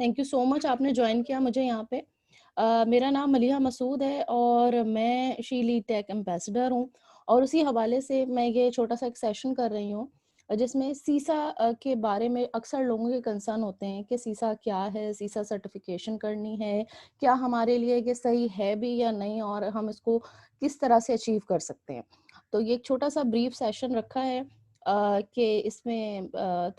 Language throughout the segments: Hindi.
थैंक यू सो मच आपने ज्वाइन किया मुझे यहाँ पे। मेरा नाम मलिहा मसूद है और मैं शीली टेक एम्बेसडर हूँ और उसी हवाले से मैं ये छोटा-सा एक सेशन कर रही हूँ जिसमें सीसा के बारे में अक्सर लोगों के कंसर्न होते हैं कि सीसा क्या है? सीसा सर्टिफ़िकेशन करनी है, क्या हमारे लिए ये सही है भी या नहीं और हम इसको किस तरह से अचीव कर सकते हैं? तो ये एक छोटा-सा ब्रीफ सेशन रखा है कि इसमें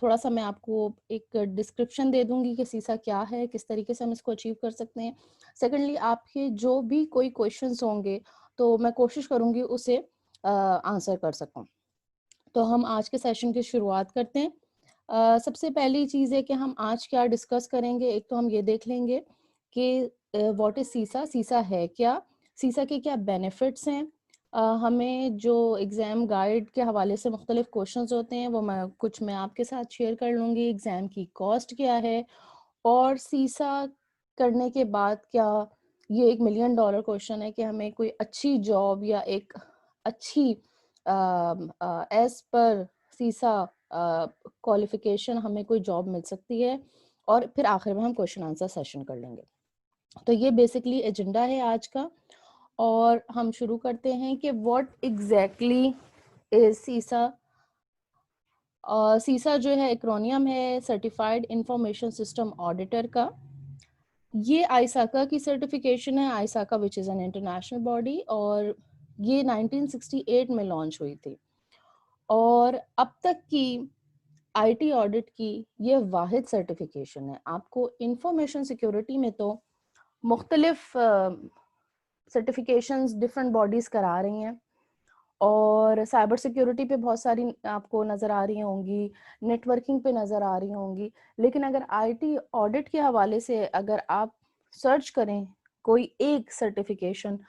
थोड़ा-सा मैं आपको एक डिस्क्रिप्शन दे दूँगी कि सीसा क्या है, किस तरीके से हम इसको अचीव कर सकते हैं। सेकंडली आपके जो भी कोई क्वेश्चंस होंगे, तो मैं कोशिश करूँगी उसे आंसर कर सकूँ। तो हम आज के सेशन की शुरुआत करते हैं। सबसे पहली चीज़ है कि हम आज क्या डिस्कस करेंगे, एक तो हम ये देख लेंगे कि व्हाट इज़ सीसा? सीसा है क्या? सीसा के क्या बेनिफिट्स हैं? हमें जो एग्ज़ाम गाइड के हवाले से मुख्तलिफ क्वेश्चंस होते हैं, वो मैं आपके साथ शेयर कर लूँगी। एग्ज़ाम की कॉस्ट क्या है? और सीसा करने के बाद क्या ये एक मिलियन डॉलर क्वेश्चन है कि हमें कोई अच्छी जॉब या एक अच्छी एज़ पर सीसा क्वालिफ़िकेशन हमें कोई जॉब मिल सकती है? और फिर आखिर में हम क्वेश्चन आंसर सेशन कर लेंगे। तो ये बेसिकली एजेंडा है आज का और हम शुरू करते हैं कि व्हाट एग्ज़ैक्टली इज़ सीसा। सीसा जो है एक्रोनियम है सर्टिफाइड इंफॉर्मेशन सिस्टम ऑडिटर का। ये आईसाका की सर्टिफिकेशन है, ISACA which is an international body और ये 1968 में लॉन्च हुई थी और अब तक की आईटी ऑडिट की ये वाहिद सर्टिफिकेशन है। आपको इंफॉर्मेशन सिक्योरिटी में तो मुख्तलिफ सर्टिफिकेशंस डिफरेंट बॉडीज़ करा रही हैं और साइबर सिक्योरिटी पे बहुत सारी आपको नज़र आ रही होंगी, नेटवर्किंग पे नज़र आ रही होंगी। लेकिन अगर आईटी ऑडिट के हवाले से अगर आप सर्च करें कोई एक सर्टिफिकेशन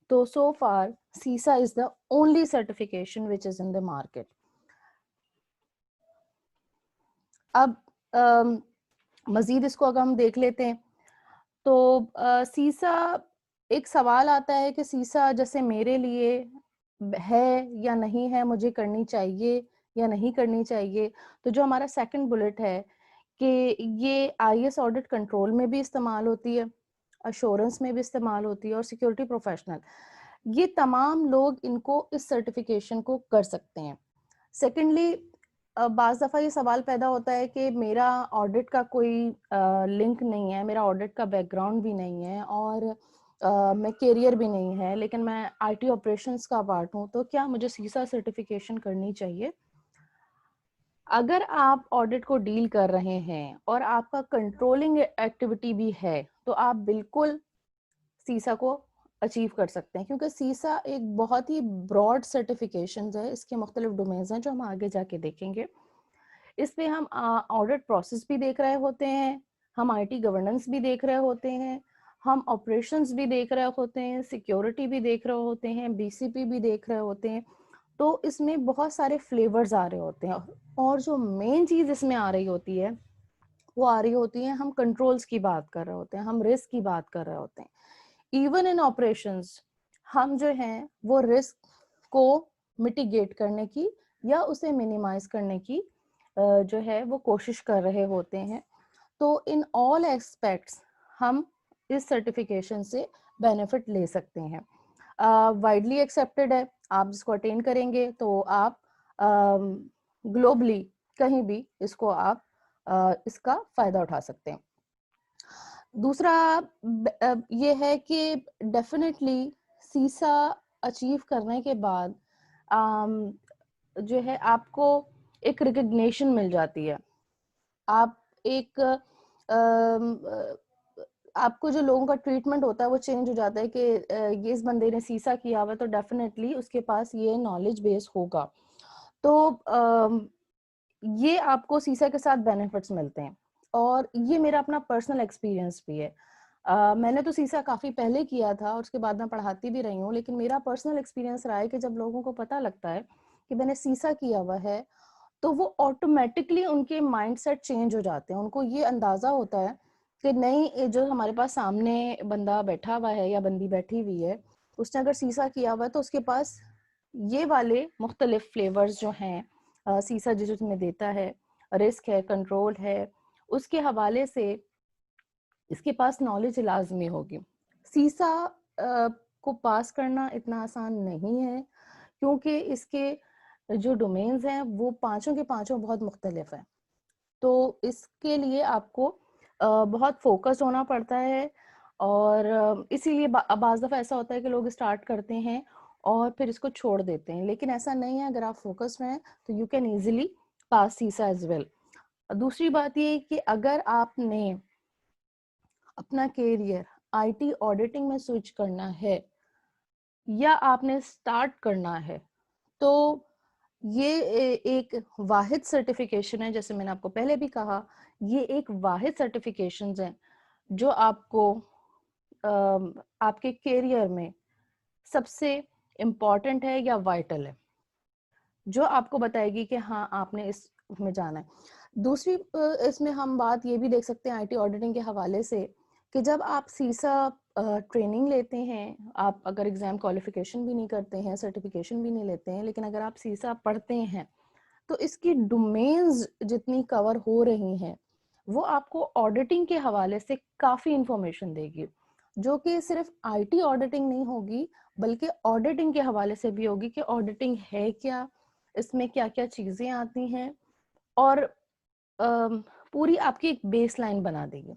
तो सो फार सीसा is the only certification which is in the market. अब मज़ीद इसको अगर हम देख लेते हैं तो सीसा एक सवाल आता है कि सीसा जैसे मेरे लिए है या नहीं है, मुझे करनी चाहिए या नहीं करनी चाहिए। तो जो हमारा सेकंड बुलेट है कि ये आईएएस ऑडिट कंट्रोल में भी इस्तेमाल होती है, एश्योरेंस में भी इस्तेमाल होती है और सिक्योरिटी प्रोफेशनल, ये तमाम लोग इनको इस सर्टिफिकेशन को कर सकते हैं। सेकेंडली बाज़ दफ़ा ये सवाल पैदा होता है कि मेरा ऑडिट का कोई लिंक नहीं है, मेरा ऑडिट का बैकग्राउंड भी नहीं है और मैं करियर भी नहीं है, लेकिन मैं आईटी ऑपरेशंस का पार्ट हूँ, तो क्या मुझे सीसा सर्टिफिकेशन करनी चाहिए? अगर आप ऑडिट को डील कर रहे हैं और आपका कंट्रोलिंग एक्टिविटी भी है, तो आप बिल्कुल सीसा को अचीव कर सकते हैं क्योंकि सीसा एक बहुत ही ब्रॉड सर्टिफिकेशंस है, इसके मुख्तलिफ डोमेन्स हैं जो हम आगे जाके देखेंगे। इसमें हम ऑडिट प्रोसेस भी देख रहे होते हैं, हम आईटी गवर्नेंस भी देख रहे होते हैं, हम ऑपरेशंस भी देख रहे होते हैं, सिक्योरिटी भी देख रहे होते हैं, बीसीपी भी देख रहे होते हैं। तो इसमें बहुत सारे फ्लेवर्स आ रहे होते हैं और जो मेन चीज़ इसमें आ रही होती है, वो आ रही होती है हम कंट्रोल्स की बात कर रहे होते हैं, हम रिस्क की बात कर रहे होते हैं। इवन इन ऑपरेशंस हम जो हैं वो रिस्क को मिटिगेट करने की या उसे मिनिमाइज करने की जो है वो कोशिश कर रहे होते हैं। तो इन ऑल एस्पेक्ट्स हम इस सर्टिफिकेशन से बेनिफिट ले सकते हैं। वाइडली एक्सेप्टेड है, आप जिसको अटेन करेंगे तो आप ग्लोबली कहीं भी इसको आप इसका फ़ायदा उठा सकते हैं। दूसरा ये है कि डेफ़िनेटली सीसा अचीव करने के बाद अम, जो है आपको एक रिकॉग्निशन मिल जाती है। आप एक आपको जो लोगों का ट्रीटमेंट होता है वो चेंज हो जाता है कि ये इस बंदे ने सीसा किया हुआ है तो डेफ़िनेटली उसके पास ये नॉलेज बेस होगा। तो ये आपको सीसा के साथ बेनिफिट्स मिलते हैं और ये मेरा अपना पर्सनल एक्सपीरियंस भी है। मैंने तो सीसा काफ़ी पहले किया था और उसके बाद मैं पढ़ाती भी रही हूँ, लेकिन मेरा पर्सनल एक्सपीरियंस रहा है कि जब लोगों को पता लगता है कि मैंने सीसा किया हुआ है, तो वो ऑटोमैटिकली उनके माइंडसेट चेंज हो जाते हैं। उनको ये अंदाज़ा होता है कि नहीं, ये जो हमारे पास सामने बंदा बैठा हुआ है या बंदी बैठी हुई है, उसने अगर सीसा किया हुआ है तो उसके पास ये वाले मुख्तलिफ फ्लेवर्स जो हैं सीसा जो तुम्हें देता है, रिस्क है, कंट्रोल है, उसके हवाले से इसके पास नॉलेज लाजमी होगी। सीसा को पास करना इतना आसान नहीं है, क्योंकि इसके जो डोमेन्स हैं वो पांचों के पांचों बहुत मुख्तलिफ हैं। तो इसके लिए आपको बहुत फोकस होना पड़ता है, और इसीलिए बाज़ दफ़ा ऐसा होता है कि लोग स्टार्ट करते हैं और फिर इसको छोड़ देते हैं, लेकिन ऐसा नहीं है। अगर आप फोकस्ड हैं तो यू कैन ईजिली पास सीसा एज वेल। दूसरी बात ये कि अगर आपने अपना करियर आईटी ऑडिटिंग में स्विच करना है या आपने स्टार्ट करना है, तो ये एक वाहिद सर्टिफिकेशन है। जैसे मैंने आपको पहले भी कहा, ये एक वाहिद सर्टिफिकेशंस हैं जो आपको आपके करियर में सबसे इम्पॉर्टेंट है या वाइटल है, जो आपको बताएगी कि हाँ आपने इसमें जाना है। दूसरी इसमें हम बात ये भी देख सकते हैं आईटी ऑडिटिंग के हवाले से, कि जब आप सीसा ट्रेनिंग लेते हैं, आप अगर एग्जाम क्वालिफिकेशन भी नहीं करते हैं, सर्टिफिकेशन भी नहीं लेते हैं, लेकिन अगर आप सीसा पढ़ते हैं, तो इसकी डोमेन्स जितनी कवर हो रही हैं वो आपको ऑडिटिंग के हवाले से काफ़ी इंफॉर्मेशन देगी, जो कि सिर्फ आईटी ऑडिटिंग नहीं होगी, बल्कि ऑडिटिंग के हवाले से भी होगी कि ऑडिटिंग है क्या, इसमें क्या क्या चीज़ें आती हैं, और पूरी आपकी एक बेसलाइन बना देगी।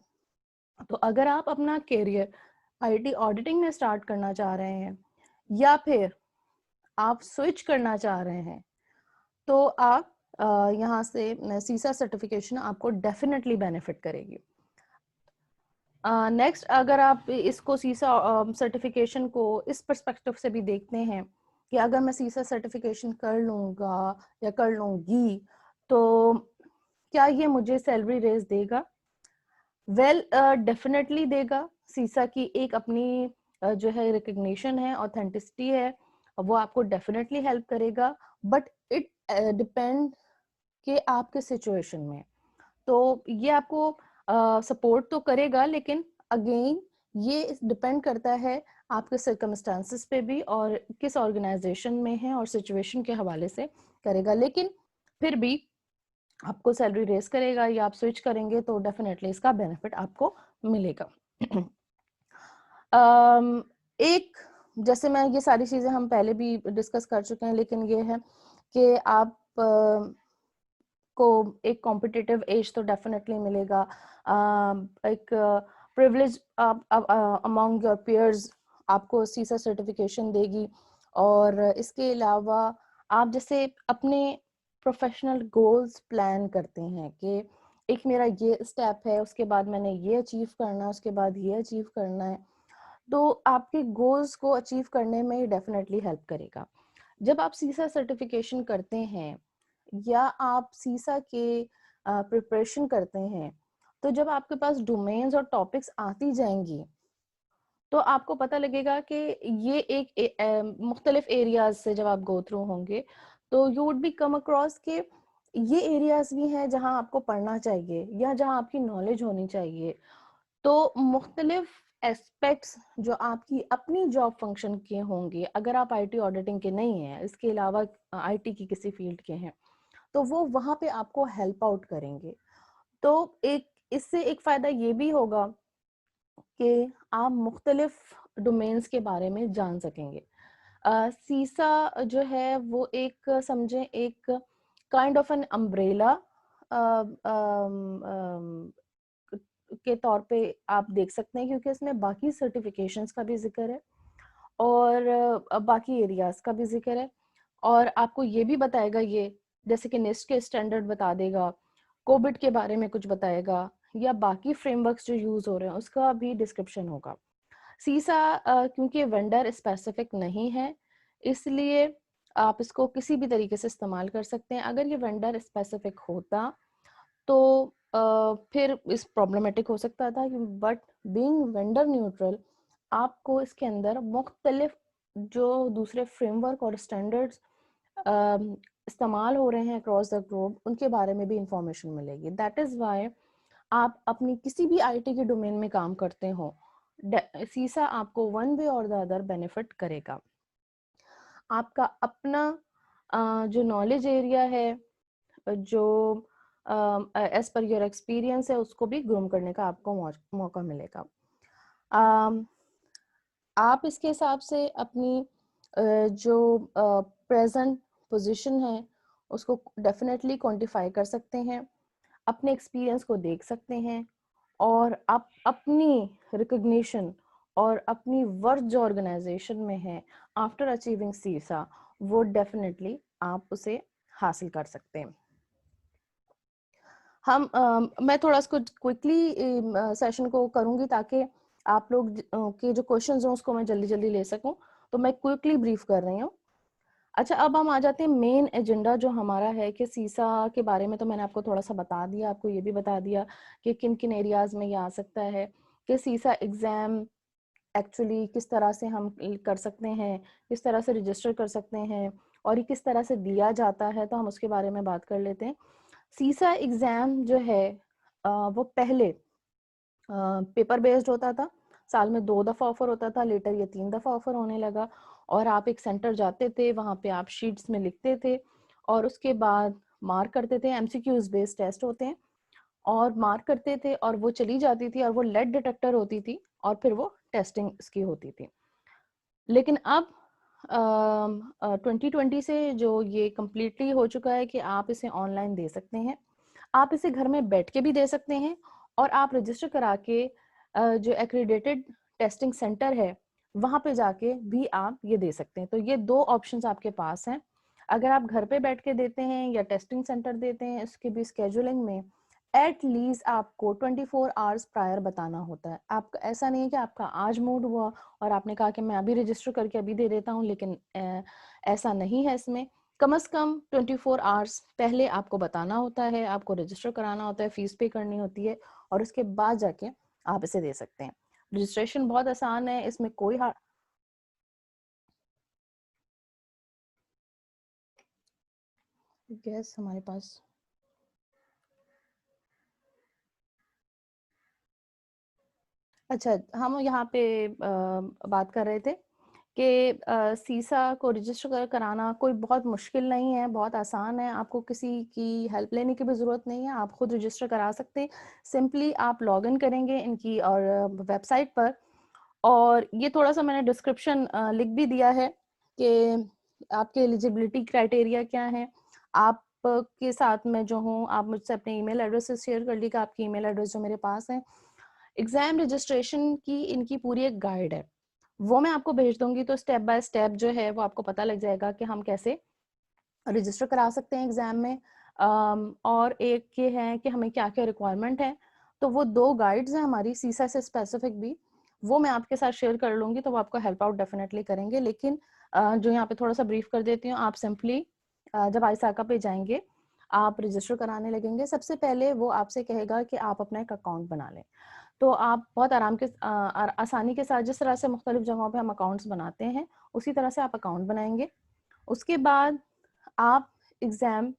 तो अगर आप अपना करियर आईटी ऑडिटिंग में स्टार्ट करना चाह रहे हैं या फिर आप स्विच करना चाह रहे हैं, तो आप यहाँ से सीसा सर्टिफिकेशन आपको डेफिनेटली बेनिफिट करेगी। नेक्स्ट, अगर आप इसको सीसा सर्टिफिकेशन को इस पर्सपेक्टिव से भी देखते हैं कि अगर मैं सीसा सर्टिफिकेशन कर लूँगा या कर लूँगी, तो क्या ये मुझे सैलरी रेज देगा? वेल, डेफिनेटली देगा। सीसा की एक अपनी जो है रिकग्निशन है, ऑथेंटिसिटी है, वो आपको डेफिनेटली हेल्प करेगा, बट इट डिपेंड कि आपके सिचुएशन में। तो ये आपको सपोर्ट तो करेगा, लेकिन अगेन ये डिपेंड करता है आपके सर्कमस्टांसिस पे भी, और किस ऑर्गेनाइजेशन में है और सिचुएशन के हवाले से करेगा। लेकिन फिर भी आपको सैलरी रेस करेगा या आप स्विच करेंगे तो डेफिनेटली इसका बेनिफिट आपको मिलेगा। एक, जैसे मैं ये सारी चीज़ें हम पहले भी डिस्कस कर चुके हैं, लेकिन ये है कि आप को एक कॉम्पिटिटिव एज तो डेफिनेटली मिलेगा, एक प्रिविलेज अमॉन्ग योर पीयर्स आपको सीसा सर्टिफिकेशन देगी, और इसके अलावा आप जैसे अपने प्रोफेशनल गोल्स प्लान करते हैं कि एक मेरा ये स्टेप है, उसके बाद मैंने ये अचीव करना है, उसके बाद ये अचीव करना है, तो आपके गोल्स को अचीव करने में डेफिनेटली हेल्प करेगा। जब आप सीसा सर्टिफिकेशन करते हैं या आप सीसा के प्रिपरेशन करते हैं, तो जब आपके पास डोमेन्स और टॉपिक्स आती जाएंगी, तो आपको पता लगेगा कि ये एक मुख्तलिफ एरियाज से जब आप गो थ्रू होंगे, तो you would be come across के ये एरियाज भी हैं जहां आपको पढ़ना चाहिए या जहां आपकी नॉलेज होनी चाहिए। तो मुख्तलिफ एस्पेक्ट्स जो आपकी अपनी जॉब फंक्शन के होंगे, अगर आप आईटी ऑडिटिंग के नहीं हैं, इसके अलावा आईटी की किसी फील्ड के हैं, तो वो वहां पे आपको हेल्प आउट करेंगे। तो एक इससे एक फायदा ये भी होगा कि आप मुख्तलिफ डोमेन्स के बारे में जान सकेंगे। सीसा जो है वो एक समझें एक काइंड ऑफ एन अम्ब्रेला के तौर पे आप देख सकते हैं, क्योंकि इसमें बाकी सर्टिफिकेशंस का भी जिक्र है और बाकी एरियाज का भी जिक्र है, और आपको ये भी बताएगा, ये जैसे कि निस्ट के स्टैंडर्ड बता देगा, कोबिट के बारे में कुछ बताएगा, या बाकी फ्रेमवर्क्स जो यूज हो रहे हैं उसका भी डिस्क्रिप्शन होगा। सीसा क्योंकि वेंडर स्पेसिफिक नहीं है, इसलिए आप इसको किसी भी तरीके से इस्तेमाल कर सकते हैं। अगर ये वेंडर स्पेसिफिक होता तो फिर इस प्रॉब्लमेटिक हो सकता था, बट बीइंग वेंडर न्यूट्रल आपको इसके अंदर मुख्तलिफ जो दूसरे फ्रेमवर्क और स्टैंडर्ड्स इस्तेमाल हो रहे हैं अक्रॉस द ग्लोब, उनके बारे में भी इंफॉर्मेशन मिलेगी। दैट इज़ वाई आप अपनी किसी भी आईटी के डोमेन में काम करते हो, सीसा आपको वन वे और द अदर बेनिफिट करेगा। आपका अपना जो नॉलेज एरिया है, जो एज पर योर एक्सपीरियंस है उसको भी ग्रूम करने का आपको मौका मिलेगा। um, आप इसके हिसाब से अपनी जो प्रेजेंट पोजीशन है उसको डेफिनेटली क्वांटिफाई कर सकते हैं, अपने एक्सपीरियंस को देख सकते हैं, और आप अपनी रिकग्निशन और अपनी वर्थ जो ऑर्गेनाइजेशन में है आफ्टर अचीविंग सीसा, वो डेफिनेटली आप उसे हासिल कर सकते हैं। मैं थोड़ा इसको क्विकली सेशन को करूंगी ताकि आप लोग के जो क्वेश्चंस हैं उसको मैं जल्दी जल्दी ले सकूं, तो मैं क्विकली ब्रीफ कर रही हूँ। अच्छा, अब हम आ जाते हैं मेन एजेंडा जो हमारा है कि सीसा के बारे में तो मैंने आपको थोड़ा सा बता दिया, आपको ये भी बता दिया कि किन किन एरियाज में ये आ सकता है, कि सीसा एग्जाम एक्चुअली किस तरह से हम कर सकते हैं, किस तरह से रजिस्टर कर सकते हैं, और ये किस तरह से दिया जाता है, तो हम उसके बारे में बात कर लेते हैं। सीसा एग्जाम जो है वो पहले पेपर बेस्ड होता था, साल में 2 दफा ऑफर होता था, लेटर ये 3 दफा ऑफर होने लगा, और आप एक सेंटर जाते थे, वहां पे आप शीट्स में लिखते थे और उसके बाद मार्क करते थे। एमसीक्यूज बेस्ड टेस्ट होते हैं, और मार्क करते थे और वो चली जाती थी और वो लेड डिटेक्टर होती थी और फिर वो टेस्टिंग इसकी होती थी। लेकिन अब 2020 से जो ये कम्प्लीटली हो चुका है कि आप इसे ऑनलाइन दे सकते हैं, आप इसे घर में बैठ के भी दे सकते हैं, और आप रजिस्टर करा के जो एक्रीडेटेड टेस्टिंग सेंटर है वहां पे जाके भी आप ये दे सकते हैं। तो ये 2 ऑप्शंस आपके पास हैं। अगर आप घर पे बैठ के देते हैं या टेस्टिंग सेंटर देते हैं, इसके भी स्केजुलिंग में एट लीस्ट आपको 24 आवर्स प्रायर बताना होता है। आपका ऐसा नहीं है कि आपका आज मूड हुआ और आपने कहा कि मैं अभी रजिस्टर करके अभी दे देता हूँ, लेकिन ऐसा नहीं है। इसमें कम से कम 24 आवर्स पहले आपको बताना होता है, आपको रजिस्टर कराना होता है, फीस पे करनी होती है, और उसके बाद जाके आप इसे दे सकते हैं। रजिस्ट्रेशन बहुत आसान है, इसमें कोई गैस हमारे पास अच्छा, हम यहाँ पे बात कर रहे थे कि सीसा को रजिस्टर कराना कोई बहुत मुश्किल नहीं है, बहुत आसान है। आपको किसी की हेल्प लेने की भी ज़रूरत नहीं है, आप खुद रजिस्टर करा सकते हैं। सिंपली आप लॉग इन करेंगे इनकी और वेबसाइट पर, और ये थोड़ा सा मैंने डिस्क्रिप्शन लिख भी दिया है कि आपके एलिजिबिलिटी क्राइटेरिया क्या है। आप के साथ मैं जो हूँ, आप मुझसे अपने ईमेल एड्रेस शेयर कर लीजिएगा, आपकी ईमेल एड्रेस जो मेरे पास है। एग्जाम रजिस्ट्रेशन की इनकी पूरी एक गाइड है, वो मैं आपको भेज दूंगी, तो स्टेप बाय स्टेप जो है वो आपको पता लग जाएगा कि हम कैसे रजिस्टर करा सकते हैं एग्जाम में। और एक ये है कि हमें क्या क्या रिक्वायरमेंट है, तो वो 2 गाइड्स हैं हमारी सीसा से स्पेसिफिक भी, वो मैं आपके साथ शेयर कर लूंगी, तो वो आपको हेल्प आउट डेफिनेटली करेंगे। लेकिन जो यहाँ पे थोड़ा सा ब्रीफ कर देती हूँ, आप सिंपली जब आईसाका पे जाएंगे, आप रजिस्टर कराने लगेंगे, सबसे पहले वो आपसे कहेगा कि आप अपना एक अकाउंट बना लें। तो आप बहुत आसानी के साथ, जिस तरह से मुख्तलिफ जगहों पे हम अकाउंट्स बनाते हैं, उसी तरह से आप अकाउंट बनाएंगे। उसके बाद आप एग्ज़ाम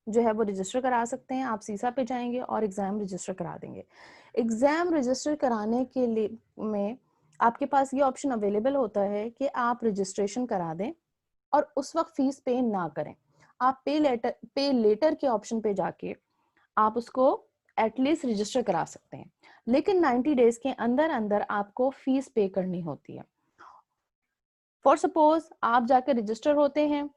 जो है वो रजिस्टर करा सकते हैं। आप सीसा पे जाएंगे और एग्ज़ाम रजिस्टर करा देंगे। एग्ज़ाम रजिस्टर कराने के लिए में आपके पास ये ऑप्शन अवेलेबल होता है कि आप रजिस्ट्रेशन करा दें और उस वक्त फीस पे ना करें। आप पे लेटर के ऑप्शन पे जाके आप उसको एटलीस्ट रजिस्टर करा सकते हैं, लेकिन 90 डेज के अंदर अंदर आपको फीस पे करनी होती है। फॉर सपोज आप जाकर रजिस्टर होते हैं,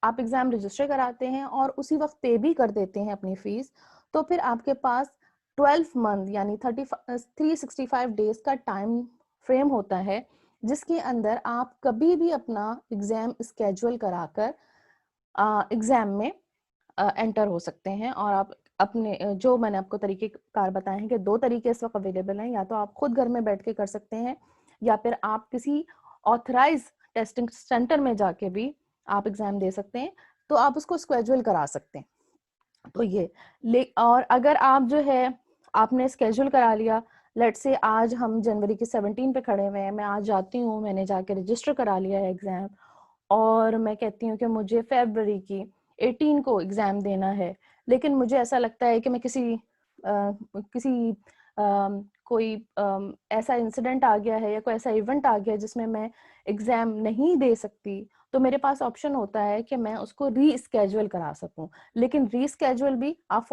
आप एग्जाम रजिस्टर कराते हैं और उसी वक्त पे भी कर देते हैं अपनी फीस, तो फिर आपके पास 12 मंथ यानी 365 डेज का टाइम फ्रेम होता है, जिसके अंदर आप कभी भी अपना एग्जाम स्केड्यूल कराकर एग्जाम में एंटर हो सकते हैं। और आप अपने जो मैंने आपको तरीके कार बताए हैं कि 2 तरीके इस वक्त अवेलेबल हैं, या तो आप खुद घर में बैठ के कर सकते हैं, या फिर आप किसी ऑथराइज टेस्टिंग सेंटर में जाके भी आप एग्जाम दे सकते हैं, तो आप उसको स्केड्यूल करा सकते हैं। तो ये और अगर आप जो है आपने स्केड्यूल करा लिया, लेट से आज हम जनवरी के 17 पे खड़े हुए हैं, मैं आज जाती हूँ, मैंने जाके रजिस्टर करा लिया है एग्जाम, और मैं कहती हूँ कि मुझे फरवरी की 18 को एग्जाम देना है, लेकिन मुझे ऐसा लगता है कि मैं किसी कोई ऐसा इंसिडेंट आ गया है या कोई ऐसा इवेंट आ गया जिसमें मैं एग्जाम नहीं दे सकती, तो मेरे पास ऑप्शन होता है कि मैं उसको रीस्केड्यूल करा सकूं, लेकिन रीस्केड्यूल भी आप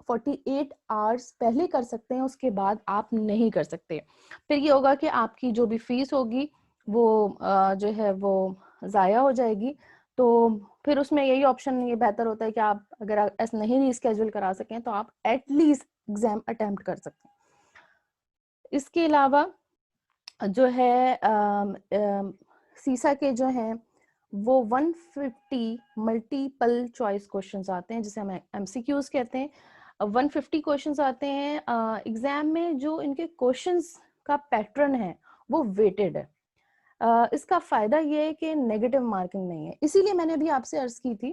48 आवर्स पहले कर सकते हैं, उसके बाद आप नहीं कर सकते। फिर ये होगा कि आपकी जो भी फीस होगी वो जो है वो ज़ाया हो जाएगी। तो फिर उसमें यही ऑप्शन ये बेहतर होता है कि आप अगर ऐसा नहीं रीस्केड्यूल करा सकें तो आप एटलीस्ट एग्जाम अटेम्प्ट कर सकते हैं। इसके अलावा जो है सीसा के जो हैं वो 150 मल्टीपल चॉइस क्वेश्चंस आते हैं, जिसे हम एमसीक्यूज कहते हैं। 150 क्वेश्चंस आते हैं एग्जाम में। जो इनके क्वेश्चंस का पैटर्न है वो वेटेड है। इसका फायदा ये है कि नेगेटिव मार्किंग नहीं है। इसीलिए मैंने अभी आपसे अर्ज की थी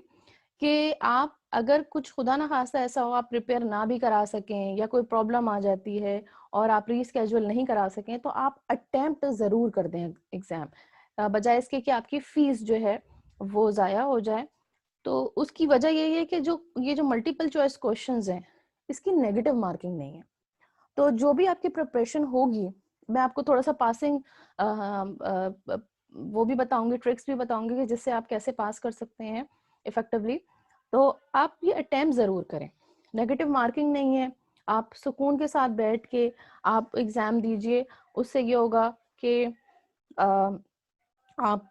कि आप अगर कुछ खुदा ना खास्ता ऐसा हो, आप प्रिपेयर ना भी करा सकें या कोई प्रॉब्लम आ जाती है और आप रीस्केड्यूल नहीं करा सकें, तो आप अटेम्प्ट जरूर कर दें एग्जाम, बजाय इसके कि आपकी फीस जो है वो ज़ाया हो जाए। तो उसकी वजह यही है कि ये जो मल्टीपल चॉइस क्वेश्चंस हैं, इसकी नेगेटिव मार्किंग नहीं है। तो जो भी आपकी प्रिपरेशन होगी, मैं आपको थोड़ा सा पासिंग वो भी बताऊंगी, ट्रिक्स भी बताऊंगी कि जिससे आप कैसे पास कर सकते हैं इफेक्टिवली। तो आप ये अटेम्प्ट जरूर करें, नेगेटिव मार्किंग नहीं है। आप सुकून के साथ बैठ के आप एग्जाम दीजिए, उससे ये होगा कि आप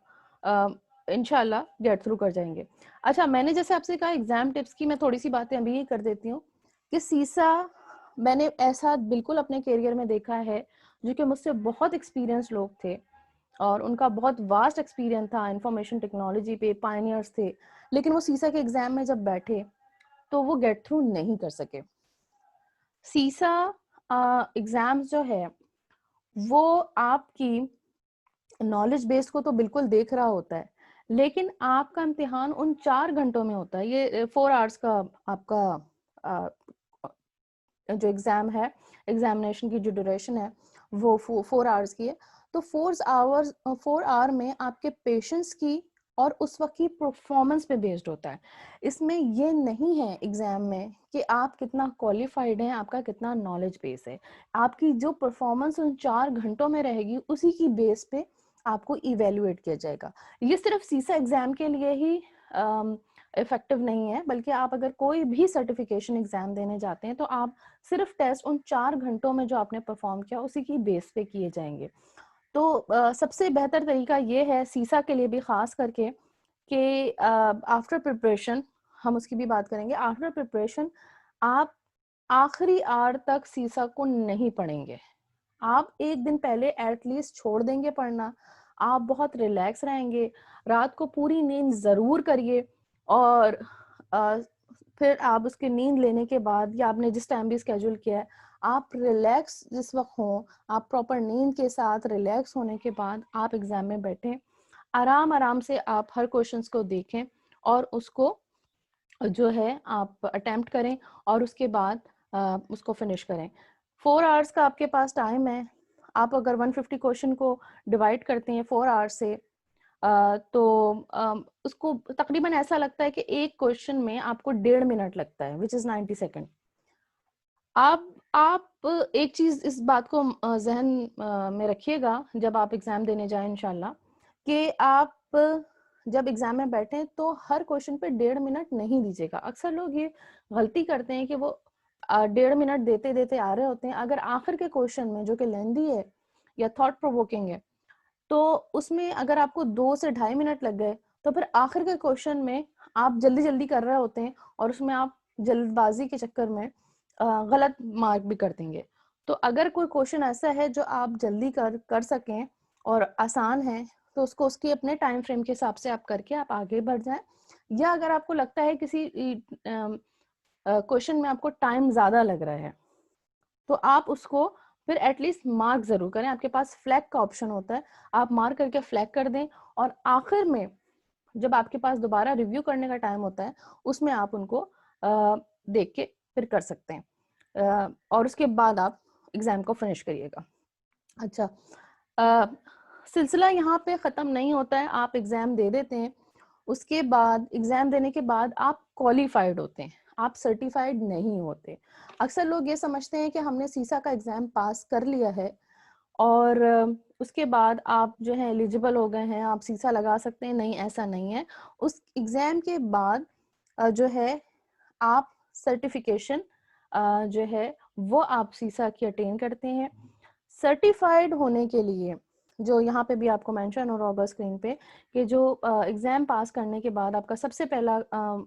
इंशाल्लाह गेट थ्रू कर जाएंगे। अच्छा, मैंने जैसे आपसे कहा एग्जाम टिप्स की, मैं थोड़ी सी बातें अभी ही कर देती हूँ कि सीसा मैंने ऐसा बिल्कुल अपने करियर में देखा है, जो कि मुझसे बहुत एक्सपीरियंस लोग थे और उनका बहुत वास्ट एक्सपीरियंस था, इंफॉर्मेशन टेक्नोलॉजी पे पायनियर्स थे, लेकिन वो सीसा के एग्जाम में जब बैठे तो वो गेट थ्रू नहीं कर सके। सीसा एग्जाम्स जो है वो आपकी नॉलेज बेस को तो बिल्कुल देख रहा होता है, लेकिन आपका इम्तिहान उन 4 घंटों में होता है। ये 4 आवर्स का आपका जो एग्जाम है, एग्जामिनेशन की जो ड्यूरेशन है वो 4 आवर्स की है। तो 4 आवर में आपके पेशेंस की और उस वक्त की परफॉर्मेंस पे बेस्ड होता है। इसमें ये नहीं है एग्जाम में कि आप कितना क्वालिफाइड हैं, आपका कितना नॉलेज बेस है। आपकी जो परफॉर्मेंस उन 4 घंटों में रहेगी, उसी की बेस पे आपको इवेल्युएट किया जाएगा। ये सिर्फ सीसा एग्जाम के लिए ही इफेक्टिव नहीं है, बल्कि आप अगर कोई भी सर्टिफिकेशन एग्जाम देने जाते हैं तो आप सिर्फ टेस्ट उन 4 घंटों में जो आपने परफॉर्म किया उसी की बेस पे किए जाएंगे। तो सबसे बेहतर तरीका ये है सीसा के लिए भी खास करके कि आफ्टर प्रिपरेशन, हम उसकी भी बात करेंगे, आफ्टर प्रिपरेशन आप आखिरी आवर तक सीसा को नहीं पढ़ेंगे। आप एक दिन पहले एटलीस्ट छोड़ देंगे पढ़ना, आप बहुत रिलैक्स रहेंगे, रात को पूरी नींद जरूर करिए और अ, फिर आप उसकी नींद लेने के बाद या आपने जिस टाइम भी स्केड्यूल किया है, आप रिलैक्स जिस वक्त हो, आप प्रॉपर नींद के साथ रिलैक्स होने के बाद आप एग्जाम में बैठें, आराम आराम से आप हर क्वेश्चंस को देखें और उसको जो है आप अटेम्प्ट करें और उसके बाद उसको फिनिश करें। 4 आवर्स का आपके पास टाइम है। आप अगर 150 क्वेश्चन को डिवाइड करते हैं 4 आवर्स से, तो उसको तकरीबन ऐसा लगता है कि एक क्वेश्चन में आपको 1.5 मिनट लगता है, विच इज 90 सेकेंड। आप एक चीज इस बात को जहन में रखिएगा जब आप एग्जाम देने जाएं इंशाल्लाह, कि आप जब एग्जाम में बैठे तो हर क्वेश्चन पे 1.5 मिनट नहीं दीजिएगा। अक्सर लोग ये गलती करते हैं कि वो 1.5 मिनट देते देते आ रहे होते हैं। अगर आखिर के क्वेश्चन में जो कि लेंदी है या थॉट प्रोवोकिंग है, तो उसमें अगर आपको 2 से 2.5 मिनट लग गए, तो फिर आखिर के क्वेश्चन में आप जल्दी जल्दी कर रहे होते हैं और उसमें आप जल्दबाजी के चक्कर में गलत मार्क भी कर देंगे। तो अगर कोई क्वेश्चन ऐसा है जो आप जल्दी कर सकें और आसान है, तो उसको उसकी अपने टाइम फ्रेम के हिसाब से आप करके आप आगे बढ़ जाएं। या अगर आपको लगता है किसी क्वेश्चन में आपको टाइम ज्यादा लग रहा है, तो आप उसको फिर एटलीस्ट मार्क जरूर करें। आपके पास फ्लैग का ऑप्शन होता है, आप मार्क करके फ्लैग कर दें और आखिर में जब आपके पास दोबारा रिव्यू करने का टाइम होता है, उसमें आप उनको देख के फिर कर सकते हैं और उसके बाद आप एग्जाम को फिनिश करिएगा। अच्छा, सिलसिला यहाँ पे ख़त्म नहीं होता है। आप एग्ज़ाम दे देते हैं, उसके बाद एग्ज़ाम देने के बाद आप क्वालिफाइड होते हैं, आप सर्टिफाइड नहीं होते। अक्सर लोग ये समझते हैं कि हमने सीसा का एग्ज़ाम पास कर लिया है और उसके बाद आप जो है एलिजिबल हो गए हैं, आप सीसा लगा सकते हैं। नहीं, ऐसा नहीं है। उस एग्जाम के बाद जो है आप सर्टिफिकेशन जो है वो आप सीसा की अटेन करते हैं। सर्टिफाइड होने के लिए जो यहाँ पे भी आपको मेंशन हो रहा होगा स्क्रीन पे कि जो एग्जाम पास करने के बाद आपका सबसे पहला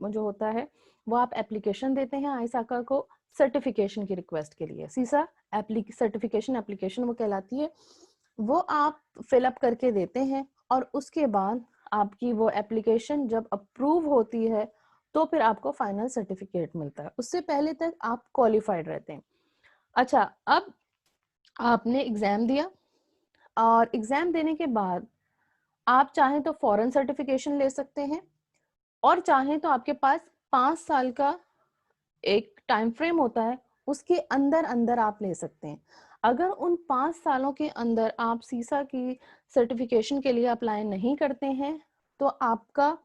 जो होता है वो आप एप्लीकेशन देते हैं आईसाका को सर्टिफिकेशन की रिक्वेस्ट के लिए। सीसा सर्टिफिकेशन एप्लीकेशन वो कहलाती है। वो आप फिलअप करके देते हैं और उसके बाद आपकी वो एप्लीकेशन जब अप्रूव होती है तो फिर आपको फाइनल सर्टिफिकेट मिलता है। उससे पहले तक आप क्वालिफाइड रहते हैं। अच्छा, अब आपने एग्जाम दिया और एग्जाम देने के बाद आप चाहें तो फॉरेन सर्टिफिकेशन ले सकते हैं और चाहें तो आपके पास 5 साल का एक टाइम फ्रेम होता है, उसके अंदर अंदर आप ले सकते हैं। अगर उन 5 सालों के अंदर आप सीसा की सर्टिफिकेशन के लिए अप्लाई नहीं करते हैं तो आपका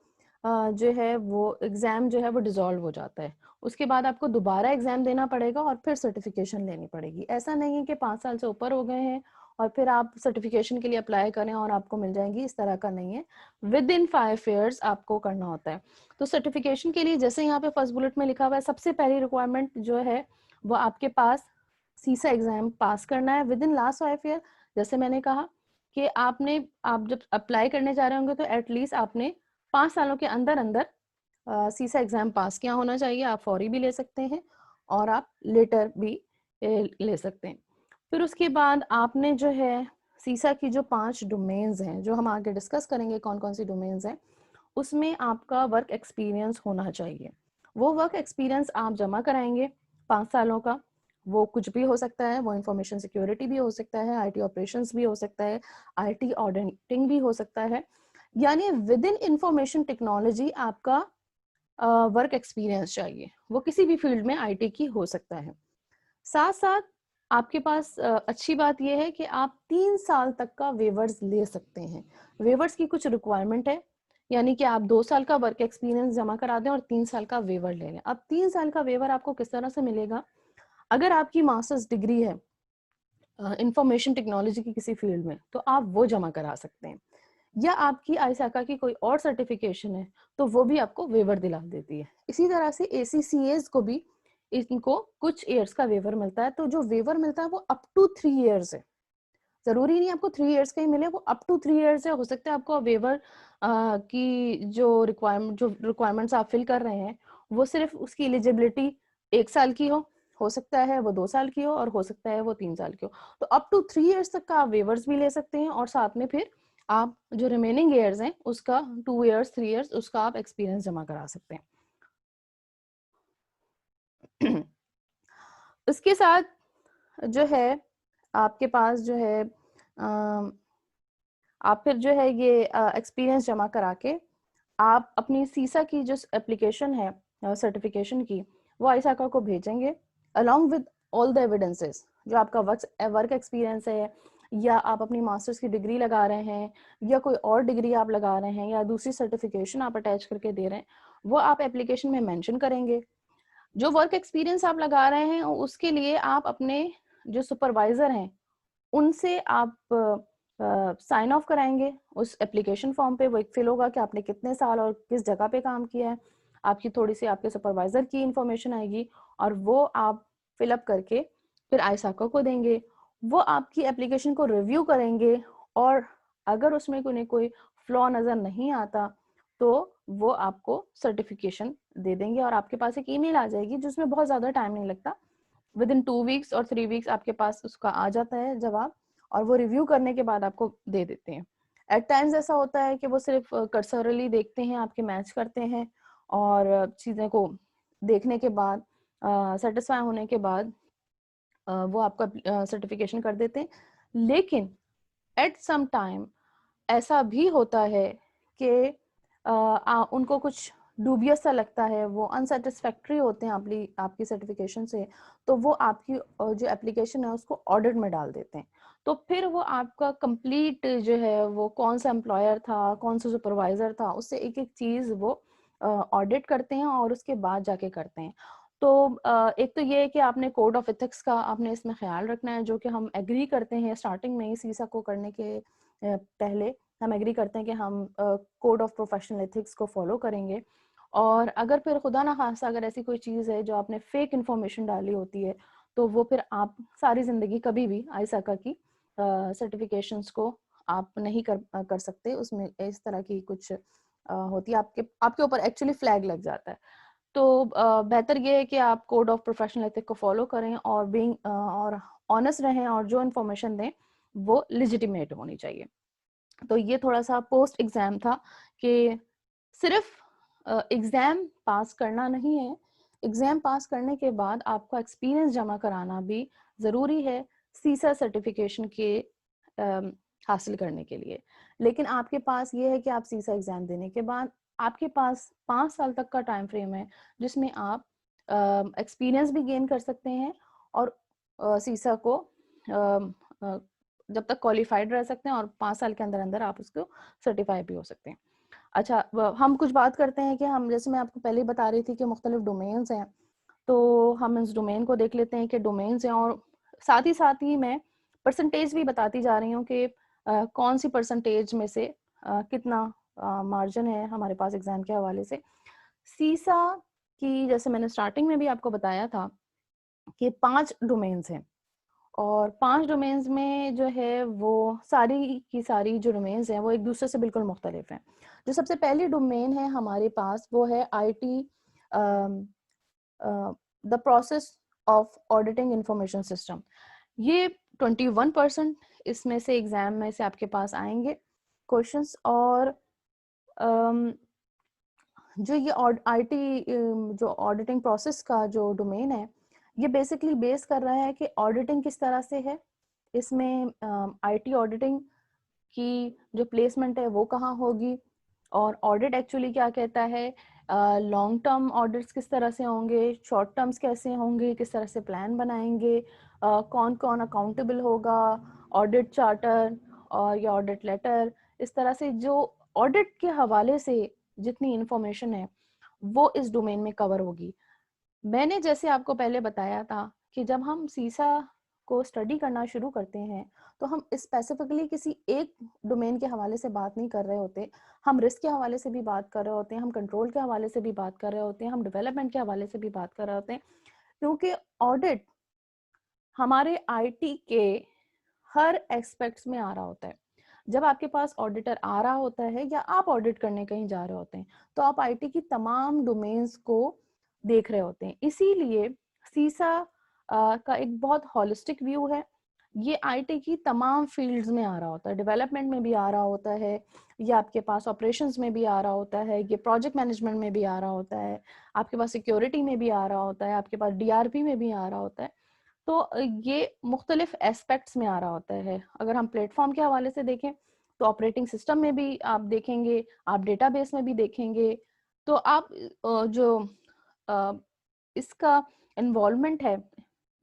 जो है वो एग्जाम जो है वो डिसॉल्व हो जाता है। उसके बाद आपको दोबारा एग्जाम देना पड़ेगा और फिर सर्टिफिकेशन लेनी पड़ेगी। ऐसा नहीं है कि 5 साल से ऊपर हो गए हैं और फिर आप सर्टिफिकेशन के लिए अप्लाई करें और आपको मिल जाएगी, इस तरह का नहीं है। विद इन 5 years आपको करना होता है। तो सर्टिफिकेशन के लिए जैसे यहाँ पे फर्स्ट बुलेट में लिखा हुआ है, सबसे पहली रिक्वायरमेंट जो है वो आपके पास सीसा एग्जाम पास करना है विद इन लास्ट 5 year। जैसे मैंने कहा कि आप जब अप्लाई करने जा रहे होंगे तो एटलीस्ट आपने 5 सालों के अंदर अंदर सीसा एग्जाम पास किया होना चाहिए। आप फौरी भी ले सकते हैं और आप लेटर भी ले सकते हैं। फिर उसके बाद आपने जो है सीसा की जो 5 डोमेन्स हैं जो हम आगे डिस्कस करेंगे कौन कौन सी डोमेन्स हैं, उसमें आपका वर्क एक्सपीरियंस होना चाहिए। वो वर्क एक्सपीरियंस आप जमा कराएंगे 5 सालों का। वो कुछ भी हो सकता है, वो इंफॉर्मेशन सिक्योरिटी भी हो सकता है, आईटी ऑपरेशंस भी हो सकता है, आईटी ऑडिटिंग भी हो सकता है। यानी विद इन इंफॉर्मेशन टेक्नोलॉजी आपका वर्क एक्सपीरियंस चाहिए। वो किसी भी फील्ड में आईटी की हो सकता है। साथ साथ आपके पास अच्छी बात यह है कि आप 3 साल तक का वेवर्स ले सकते हैं। वेवर्स की कुछ रिक्वायरमेंट है, यानी कि आप 2 साल का वर्क एक्सपीरियंस जमा करा दें और 3 साल का वेवर ले लें। अब 3 साल का वेवर आपको किस तरह से मिलेगा? अगर आपकी मास्टर्स डिग्री है इंफॉर्मेशन टेक्नोलॉजी की किसी फील्ड में तो आप वो जमा करा सकते हैं, या आपकी आईसाका की कोई और सर्टिफिकेशन है तो वो भी आपको वेवर दिला देती है। इसी तरह से एसीसीएस को भी इनको कुछ ईयर्स का वेवर मिलता है। तो जो वेवर मिलता है वो अप टू 3 years है। जरूरी नहीं आपको 3 years का ही मिले, वो अप टू 3 years है। हो सकता है आपको वेवर की जो रिक्वायरमेंट्स आप फिल कर रहे हैं वो सिर्फ उसकी एलिजिबिलिटी 1 साल की हो सकता है वो 2 साल की हो और हो सकता है वो 3 साल की हो। तो अप टू 3 years तक का आप वेवर्स भी ले सकते हैं और साथ में फिर आप जो रिमेनिंग ईयर्स हैं उसका 2 years 3 years उसका आप एक्सपीरियंस जमा करा सकते हैं। इसके साथ जो है आपके पास जो है आप फिर जो है ये एक्सपीरियंस जमा करा के आप अपनी सीसा की जो एप्लीकेशन है सर्टिफिकेशन की वो आईसाका को भेजेंगे along with all the evidences. जो आपका वर्क एक्सपीरियंस है, या आप अपनी मास्टर्स की डिग्री लगा रहे हैं, या कोई और डिग्री आप लगा रहे हैं, या दूसरी सर्टिफिकेशन आप अटैच करके दे रहे हैं, वो आप एप्लीकेशन में मेंशन करेंगे। जो वर्क एक्सपीरियंस आप लगा रहे हैं उसके लिए आप अपने जो सुपरवाइजर हैं उनसे आप साइन ऑफ कराएंगे उस एप्लीकेशन फॉर्म पे। वो एक फिल होगा कि आपने कितने साल और किस जगह पे काम किया है। आपकी थोड़ी सी आपके सुपरवाइजर की इंफॉर्मेशन आएगी और वो आप फिलअप करके फिर आईसाका को देंगे। वो आपकी एप्लीकेशन को रिव्यू करेंगे और अगर उसमें कोई फ्लॉ नजर नहीं आता तो वो आपको सर्टिफिकेशन दे देंगे और आपके पास एक ईमेल आ जाएगी जिसमें बहुत ज्यादा टाइम नहीं लगता। विद इन 2 weeks और 3 weeks आपके पास उसका आ जाता है जवाब, और वो रिव्यू करने के बाद आपको दे देते हैं। एट टाइम्स ऐसा होता है कि वो सिर्फ कर्सरली देखते हैं, आपके मैच करते हैं और चीज़ें को देखने के बाद सेटिस्फाई होने के बाद वो आपका सर्टिफिकेशन कर देते हैं। लेकिन एट सम टाइम ऐसा भी होता है कि उनको कुछ डूबियस सा लगता है, वो अनसेटिस्फैक्ट्री होते हैं आपकी सर्टिफिकेशन से, तो वो आपकी जो एप्लीकेशन है उसको ऑडिट में डाल देते हैं। तो फिर वो आपका कंप्लीट जो है वो कौन सा एम्प्लॉयर था, कौन सा सुपरवाइजर था, उससे एक एक चीज वो ऑडिट करते हैं और उसके बाद जाके करते हैं। तो एक तो ये है कि आपने कोड ऑफ एथिक्स का आपने इसमें ख्याल रखना है, जो कि हम एग्री करते हैं स्टार्टिंग में ही सीसा को करने के पहले हम एग्री करते हैं कि हम कोड ऑफ प्रोफेशनल एथिक्स को फॉलो करेंगे। और अगर फिर खुदा ना खास्ता अगर ऐसी कोई चीज़ है जो आपने फेक इन्फॉर्मेशन डाली होती है, तो वो फिर आप सारी ज़िंदगी कभी भी आईसाका की सर्टिफिकेशंस को आप नहीं कर सकते। उसमें इस तरह की कुछ होती है, आपके आपके ऊपर एक्चुअली फ्लैग लग जाता है। तो बेहतर ये है कि आप कोड ऑफ प्रोफेशनल एथिक को फॉलो करें और बीइंग और ऑनेस्ट रहें, और जो इन्फॉर्मेशन दें वो लेजिटिमेट होनी चाहिए। तो ये थोड़ा सा पोस्ट एग्जाम था कि सिर्फ एग्जाम पास करना नहीं है, एग्जाम पास करने के बाद आपका एक्सपीरियंस जमा कराना भी ज़रूरी है सीसा सर्टिफिकेशन के हासिल करने के लिए। लेकिन आपके पास ये है कि आप सीसा एग्जाम देने के बाद आपके पास 5 साल तक का टाइम फ्रेम है, जिसमें आप एक्सपीरियंस भी गेन कर सकते हैं और सीसा को जब तक क्वालिफाइड रह सकते हैं, और 5 साल के अंदर अंदर आप उसको सर्टिफाई भी हो सकते हैं। अच्छा, हम कुछ बात करते हैं कि हम, जैसे मैं आपको पहले ही बता रही थी कि मुख्तलिफ डोमेन्स हैं, तो हम इस डोमेन को देख लेते हैं कि डोमेन्स हैं, और साथ ही मैं परसेंटेज भी बताती जा रही हूँ कि कौन सी परसेंटेज में से कितना मार्जिन है हमारे पास एग्जाम के हवाले से। सीसा की, जैसे मैंने स्टार्टिंग में भी आपको बताया था कि 5 डोमेन्स हैं, और 5 डोमेन्स में जो है वो सारी की सारी जो डोमेन्स हैं वो एक दूसरे से बिल्कुल मुख्तलिफ हैं। जो सबसे पहली डोमेन है हमारे पास वो है IT, the process of auditing information system. ये 21% इसमें से एग्जाम में से आपके पास आएंगे क्वेश्चंस। और जो ये आईटी जो ऑडिटिंग प्रोसेस का जो डोमेन है, ये बेसिकली बेस कर रहा है कि ऑडिटिंग किस तरह से है। इसमें आईटी ऑडिटिंग की जो प्लेसमेंट है वो कहाँ होगी, और ऑडिट एक्चुअली क्या कहता है, लॉन्ग टर्म ऑडिट्स किस तरह से होंगे, शॉर्ट टर्म्स कैसे होंगे, किस तरह से प्लान बनाएंगे, कौन कौन अकाउंटेबल होगा, ऑडिट चार्टर और या ऑडिट लेटर। इस तरह से जो ऑडिट के हवाले से जितनी इंफॉर्मेशन है वो इस डोमेन में कवर होगी। मैंने जैसे आपको पहले बताया था कि जब हम सीसा को स्टडी करना शुरू करते हैं तो हम स्पेसिफिकली किसी एक डोमेन के हवाले से बात नहीं कर रहे होते, हम रिस्क के हवाले से भी बात कर रहे होते हैं, हम कंट्रोल के हवाले से भी बात कर रहे होते हैं, हम डेवलपमेंट के हवाले से भी बात कर रहे होते हैं, क्योंकि ऑडिट हमारे आईटी के हर एस्पेक्ट्स में आ रहा होता है। जब आपके पास ऑडिटर आ रहा होता है या आप ऑडिट करने कहीं जा रहे होते हैं, तो आप आईटी की तमाम डोमेन्स को देख रहे होते हैं। इसीलिए सीसा का एक बहुत होलिस्टिक व्यू है। ये आईटी की तमाम फील्ड्स में आ रहा होता है, डेवलपमेंट में भी आ रहा होता है, ये आपके पास ऑपरेशंस में भी आ रहा होता है, ये प्रोजेक्ट मैनेजमेंट में भी आ रहा होता है, आपके पास सिक्योरिटी में भी आ रहा होता है, आपके पास डीआरपी में भी आ रहा होता है। तो ये मुख्तलिफ एस्पेक्ट्स में आ रहा होता है। अगर हम प्लेटफॉर्म के हवाले से देखें तो ऑपरेटिंग सिस्टम में भी आप देखेंगे, आप डेटाबेस में भी देखेंगे। तो आप जो इसका इन्वॉल्वमेंट है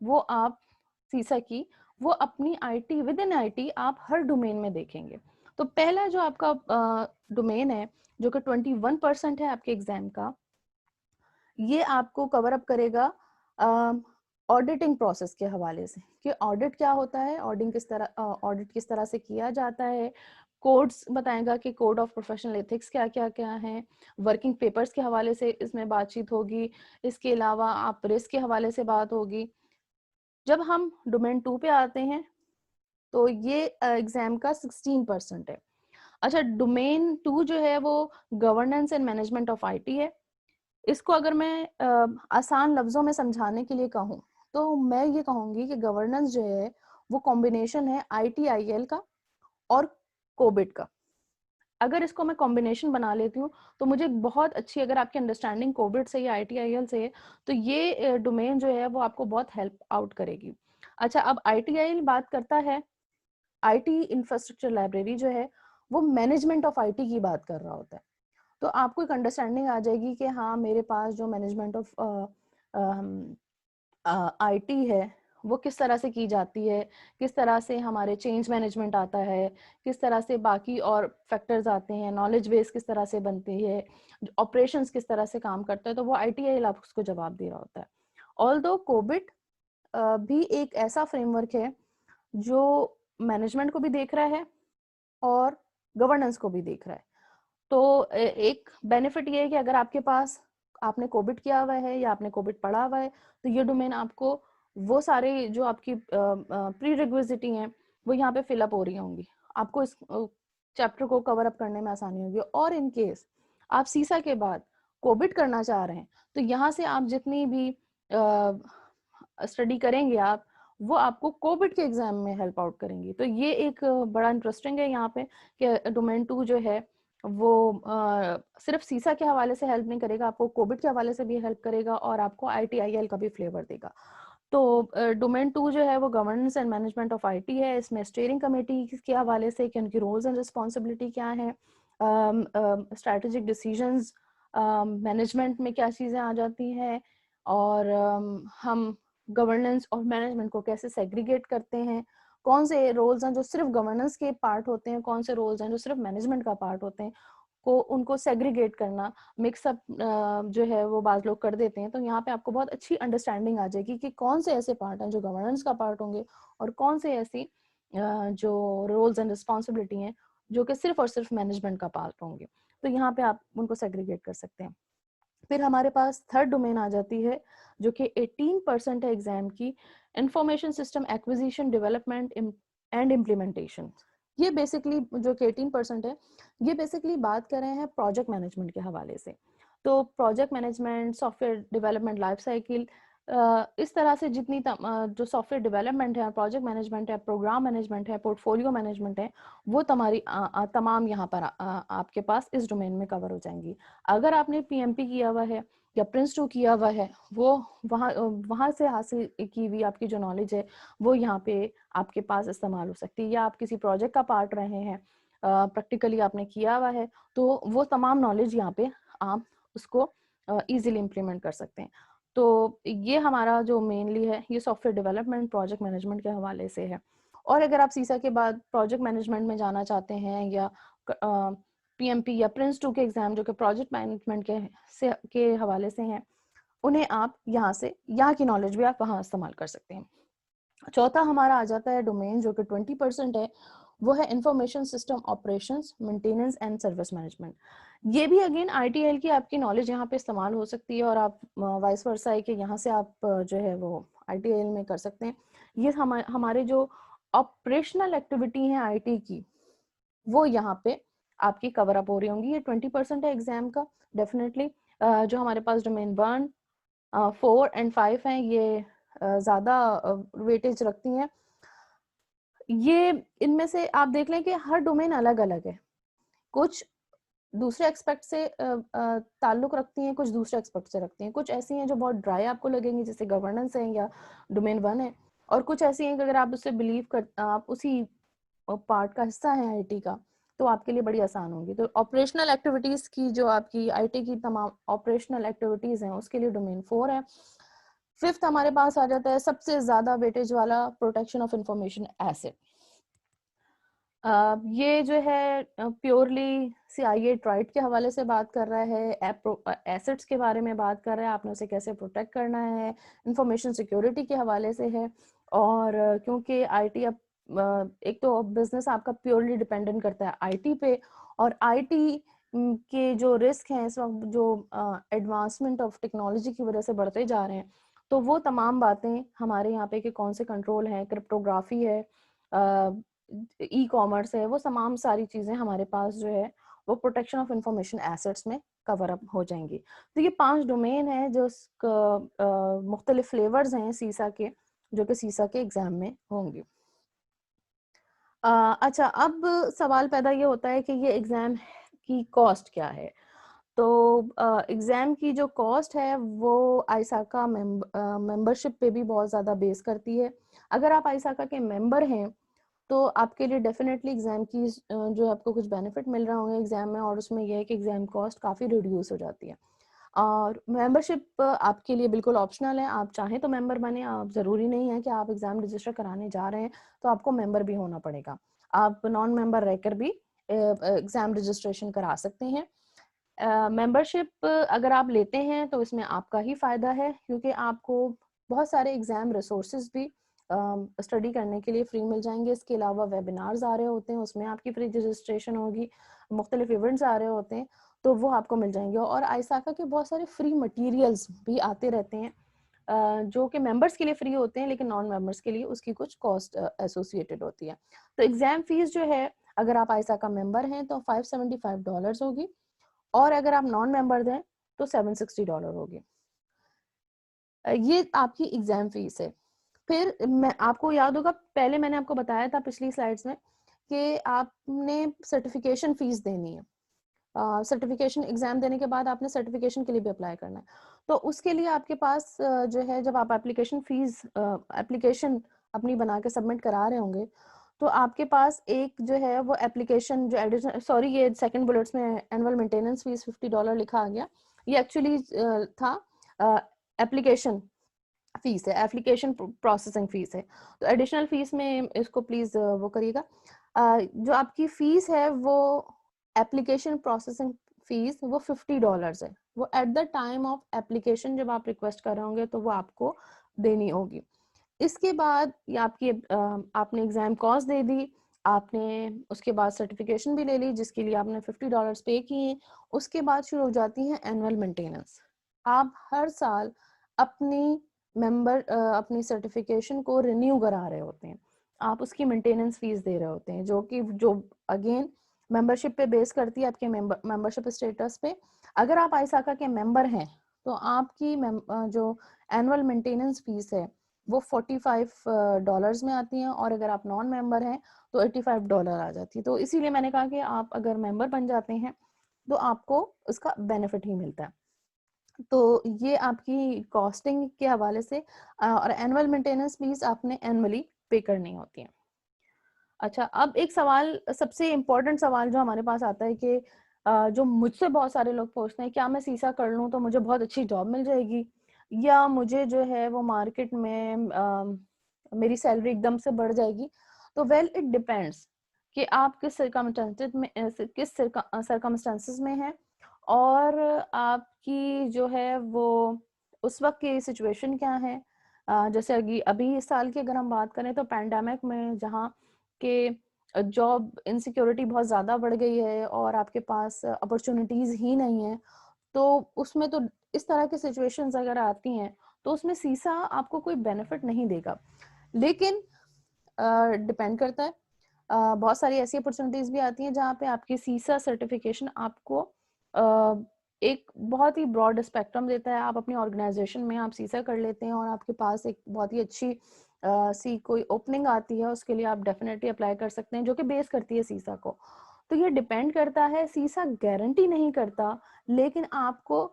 वो आप सीसा की वो अपनी आईटी, विद इन आईटी आप हर डोमेन में देखेंगे। तो पहला जो आपका डोमेन है जो कि 21% है आपके एग्जाम का, ये आपको कवर अप करेगा ऑडिटिंग प्रोसेस के हवाले से कि ऑडिट क्या होता है, ऑडिट किस तरह से किया जाता है, कोड्स बताएगा कि कोड ऑफ प्रोफेशनल एथिक्स क्या क्या क्या है, वर्किंग पेपर्स के हवाले से इसमें बातचीत होगी, इसके अलावा आप रिस्क के हवाले से बात होगी। जब हम डोमेन 2 पे आते हैं तो ये एग्जाम का 16% है। अच्छा, डोमेन 2 जो है वो governance and management of IT है। इसको अगर मैं आसान लफ्जों में समझाने के लिए कहूँ तो मैं ये कहूंगी कि गवर्नेंस जो है वो कॉम्बिनेशन है आईटीआईएल का और कोबिट का। अगर इसको मैं कॉम्बिनेशन बना लेती हूँ तो मुझे बहुत अच्छी, अगर आपकी अंडरस्टैंडिंग कोबिट से या आईटीआईएल से है तो ये डोमेन जो है वो आपको बहुत हेल्प आउट करेगी। अच्छा, अब आईटीआईएल बात करता है, आईटी इंफ्रास्ट्रक्चर लाइब्रेरी जो है वो मैनेजमेंट ऑफ आईटी की बात कर रहा होता है। तो आपको एक अंडरस्टैंडिंग आ जाएगी कि हाँ, मेरे पास जो मैनेजमेंट ऑफ आईटी है वो किस तरह से की जाती है, किस तरह से हमारे चेंज मैनेजमेंट आता है, किस तरह से बाकी और फैक्टर्स आते हैं, नॉलेज बेस किस तरह से बनती है, ऑपरेशंस किस तरह से काम करता है, तो वो आईटीआई आपको उसको जवाब दे रहा होता है। ऑल्दो कोविड भी एक ऐसा फ्रेमवर्क है जो मैनेजमेंट को भी देख रहा है और गवर्नेंस को भी देख रहा है। तो एक बेनिफिट ये है कि अगर आपके पास आपने कोविड किया हुआ है या आपने कोविड पढ़ा हुआ है, तो ये डोमेन आपको वो सारे जो आपकी प्री रिक्विजिटी हैं वो यहाँ पे फिलअप हो रही होंगी, आपको इस चैप्टर को कवर अप करने में आसानी होगी। और इन केस आप सीसा के बाद कोविड करना चाह रहे हैं, तो यहाँ से आप जितनी भी स्टडी करेंगे आप, वो आपको कोविड के एग्जाम में हेल्प आउट करेंगी। तो ये एक बड़ा इंटरेस्टिंग है यहाँ पे कि डोमेन 2 जो है वो सिर्फ सीसा के हवाले से हेल्प नहीं करेगा, आपको कोविड के हवाले से भी हेल्प करेगा और आपको ITIL का भी फ्लेवर देगा। तो डोमेन 2 जो है वो governance and management of IT है। इसमें स्टीयरिंग कमेटी के हवाले से कि उनकी रोल्स एंड रिस्पॉन्सिबिलिटी क्या है, स्ट्रैटेजिक डिसीजंस मैनेजमेंट में क्या चीज़ें आ जाती हैं, और हम गवर्नेंस और मैनेजमेंट को कैसे सेग्रीगेट करते हैं, कौन से रोल्स हैं जो सिर्फ गवर्नेंस के पार्ट होते हैं, कौन से रोल्स हैं जो सिर्फ मैनेजमेंट का पार्ट होते हैं, को उनको सेग्रीगेट करना, मिक्सअप जो है वो बात लोग कर देते हैं। तो यहाँ पे आपको बहुत अच्छी अंडरस्टैंडिंग आ जाएगी कि कौन से ऐसे पार्ट हैं जो गवर्नेंस का पार्ट होंगे और कौन से ऐसी जो रोल्स एंड रिस्पॉन्सिबिलिटी हैं जो कि सिर्फ और सिर्फ मैनेजमेंट का पार्ट होंगे। तो यहाँ पे आप उनको सेग्रीगेट कर सकते हैं। फिर हमारे पास थर्ड डोमेन आ जाती है जो कि 18% है एग्जाम की, information system acquisition development and implementation. ये बेसिकली जो कि 18% है, ये बेसिकली बात कर रहे हैं प्रोजेक्ट मैनेजमेंट के हवाले से। तो project management, software development life cycle, इस तरह से जितनी जो सॉफ्टवेयर डेवलपमेंट है, प्रोजेक्ट मैनेजमेंट है, प्रोग्राम मैनेजमेंट है, पोर्टफोलियो मैनेजमेंट है, वो तमाम यहाँ पर आपके पास इस डोमेन में कवर हो जाएंगी। अगर आपने PMP किया हुआ है या Prince2 किया हुआ है, वो वहाँ से हासिल की हुई आपकी जो नॉलेज है वो यहाँ पे आपके पास इस्तेमाल हो सकती है। या आप किसी प्रोजेक्ट का पार्ट रहे हैं, प्रैक्टिकली आपने किया हुआ है, तो वो तमाम नॉलेज यहाँ पे आप उसको इजीली इम्प्लीमेंट कर सकते हैं। तो ये हमारा जो मेनली है ये सॉफ्टवेयर डेवलपमेंट प्रोजेक्ट मैनेजमेंट के हवाले से है। और अगर आप सीसा के बाद प्रोजेक्ट मैनेजमेंट में जाना चाहते हैं या PMP या Prince2 के एग्जाम जो कि प्रोजेक्ट मैनेजमेंट के हवाले से हैं, उन्हें आप यहाँ से यहाँ की नॉलेज भी आप वहाँ इस्तेमाल कर सकते हैं। चौथा हमारा आ जाता है डोमेन जो कि 20% है, वो है information system operations, maintenance and service management. ये भी अगेन ITIL की आपकी नॉलेज यहाँ पे इस्तेमाल हो सकती है और आप वाइस वर्सा है कि यहाँ से आप जो है वो ITIL में कर सकते हैं। ये हमारे जो ऑपरेशनल एक्टिविटी है IT की, वो यहाँ पे आपकी कवर अप हो रही होंगी। ये 20% है एग्जाम का डेफिनेटली। जो हमारे पास डोमेन 1, 4 एंड 5 हैं, ये ज्यादा वेटेज रखती हैं। ये इनमें से आप देख लें कि हर डोमेन अलग अलग है, कुछ दूसरे एक्सपेक्ट से ताल्लुक रखती हैं, कुछ दूसरे एक्सपेक्ट से रखती हैं, कुछ ऐसी हैं जो बहुत ड्राई आपको लगेंगी जैसे गवर्नेंस है या डोमेन 1 है, और कुछ ऐसी हैं कि अगर आप उससे बिलीव कर आप उसी पार्ट का हिस्सा है IT का, तो आपके लिए बड़ी आसान होंगी। तो ऑपरेशनल एक्टिविटीज की जो आपकी IT की तमाम ऑपरेशनल एक्टिविटीज हैं उसके लिए डोमेन 4 है। फिफ्थ हमारे पास आ जाता है सबसे ज्यादा वेटेज वाला, प्रोटेक्शन ऑफ इंफॉर्मेशन एसेट। ये जो है प्योरली CIA ट्राइड के हवाले से बात कर रहा है, एसेट्स के बारे में बात कर रहा है, आपने उसे कैसे प्रोटेक्ट करना है, इंफॉर्मेशन सिक्योरिटी के हवाले से है। और क्योंकि IT अब एक तो बिजनेस आपका प्योरली डिपेंडेंट करता है IT पे, और IT के जो रिस्क हैं इस वक्त जो एडवांसमेंट ऑफ टेक्नोलॉजी की वजह से बढ़ते जा रहे हैं, तो वो तमाम बातें हमारे यहाँ पे कि कौन से कंट्रोल हैं, क्रिप्टोग्राफी है, E-कॉमर्स है, वो तमाम सारी चीजें हमारे पास जो है वो प्रोटेक्शन ऑफ इंफॉर्मेशन एसेट्स में कवर अप हो जाएंगी। तो ये 5 डोमेन है जो मुख्तलिफ फ्लेवर्स हैं सीसा के, जो कि सीसा के एग्जाम में होंगे। अच्छा, अब सवाल पैदा ये होता है कि ये एग्जाम की कॉस्ट क्या है। तो एग्जाम की जो कॉस्ट है वो आईसाका मेंबरशिप पे भी बहुत ज़्यादा बेस करती है। अगर आप आईसाका के मेंबर हैं तो आपके लिए डेफिनेटली एग्जाम की जो आपको कुछ बेनिफिट मिल रहे होंगे एग्जाम में, और उसमें यह है कि एग्जाम कॉस्ट काफ़ी रिड्यूस हो जाती है। और मेंबरशिप आपके लिए बिल्कुल ऑप्शनल है, आप चाहें तो मेंबर बने, आप ज़रूरी नहीं है कि आप एग्जाम रजिस्टर कराने जा रहे हैं तो आपको मेंबर भी होना पड़ेगा। आप नॉन मेंबर रहकर भी एग्जाम रजिस्ट्रेशन करा सकते हैं। मेंबरशिप अगर आप लेते हैं तो इसमें आपका ही फायदा है, क्योंकि आपको बहुत सारे एग्जाम रिसोर्सेज भी स्टडी करने के लिए फ्री मिल जाएंगे। इसके अलावा वेबिनार्स आ रहे होते हैं, उसमें आपकी फ्री रजिस्ट्रेशन होगी, मुख्तलिफ इवेंट्स आ रहे होते हैं, तो वो आपको मिल जाएंगे। और आईसाका के बहुत सारे फ्री मटेरियल्स भी आते रहते हैं जो कि मेंबर्स के लिए फ्री होते हैं, लेकिन नॉन मेंबर्स के लिए उसकी कुछ कॉस्ट एसोसिएटेड होती है। तो एग्जाम फीस जो है, अगर आप आईसाका मेंबर हैं तो $575 होगी, और अगर आप नॉन मेंबर हैं तो $760 होगी। ये आपकी एग्जाम फीस है। फिर मैं आपको याद होगा, पहले मैंने आपको बताया था पिछली स्लाइड्स में कि आपने सर्टिफिकेशन फीस देनी है। सर्टिफिकेशन एग्जाम देने के बाद आपने सर्टिफिकेशन के लिए भी अप्लाई करना है। तो उसके लिए आपके पास जो है, जब आप एप्लीकेशन फीस एप्लीकेशन अपनी बना के सबमिट करा रहे होंगे, तो आपके पास एक जो है वो एप्लीकेशन जो एडिशनल, सॉरी ये सेकंड बुलेट्स में एनुअल मेंटेनेंस फीस $50 लिखा आ गया, ये एक्चुअली था एप्लीकेशन फीस है, एप्लीकेशन प्रोसेसिंग फीस है। तो एडिशनल फीस में इसको प्लीज वो करिएगा। जो आपकी फीस है वो एप्लीकेशन प्रोसेसिंग फीस वो $50 है। वो at the time of application जब आप रिक्वेस्ट कर रहे होंगे तो वो आपको देनी होगी। इसके बाद ये आपकी आपने एग्जाम कॉस्ट दे दी, आपने उसके बाद सर्टिफिकेशन भी ले ली जिसके लिए आपने $50 पे किए। उसके बाद शुरू हो जाती है एनुअल मेंटेनेंस। आप हर साल अपनी अपनी सर्टिफिकेशन को रिन्यू करा रहे होते हैं, आप उसकी मेंटेनेंस फीस दे रहे होते हैं, जो अगेन मेंबरशिप पे बेस करती है, आपके मेंबरशिप स्टेटस पे। अगर आप आईसाका के मेंबर हैं तो आपकी जो एनुअल मेंटेनेंस फीस है वो $45 में आती है, और अगर आप नॉन मेंबर हैं तो $85 आ जाती है। तो इसीलिए मैंने कहा कि आप अगर मेंबर बन जाते हैं तो आपको उसका बेनिफिट ही मिलता है। तो ये आपकी कॉस्टिंग के हवाले से, और एनुअल मेंटेनेंस फीस आपने एनुअली पे करनी होती है। अच्छा, अब एक सवाल, सबसे इम्पोर्टेंट सवाल जो हमारे पास आता है कि जो मुझसे बहुत सारे लोग पूछते हैं, क्या मैं सीसा कर लूं तो मुझे बहुत अच्छी जॉब मिल जाएगी, या मुझे जो है वो मार्केट में मेरी सैलरी एकदम से बढ़ जाएगी। तो वेल इट डिपेंड्स कि आप किस सरकमस्टेंसेस में हैं, और आपकी जो है वो उस वक्त की सिचुएशन क्या है। जैसे अभी इस साल की अगर हम बात करें तो पैंडेमिक में जहाँ के जॉब इनसिक्योरिटी बहुत ज़्यादा बढ़ गई है और आपके पास अपॉर्चुनिटीज़ ही नहीं है, तो उसमें तो इस तरह की सिचुएशंस अगर आती हैं तो उसमें सीसा आपको कोई बेनिफिट नहीं देगा। लेकिन डिपेंड करता है, बहुत सारी ऐसी अपॉर्चुनिटीज भी आती हैं जहाँ पे आपकी सीसा सर्टिफिकेशन आपको एक बहुत ही ब्रॉड स्पेक्ट्रम देता है। आप अपनी ऑर्गेनाइजेशन में आप सीसा कर लेते हैं और आपके पास एक बहुत ही अच्छी सी कोई ओपनिंग आती है, उसके लिए आप डेफिनेटली अप्लाई कर सकते हैं, जो कि बेस करती है सीसा को। तो ये डिपेंड करता है, सीसा गारंटी नहीं करता, लेकिन आपको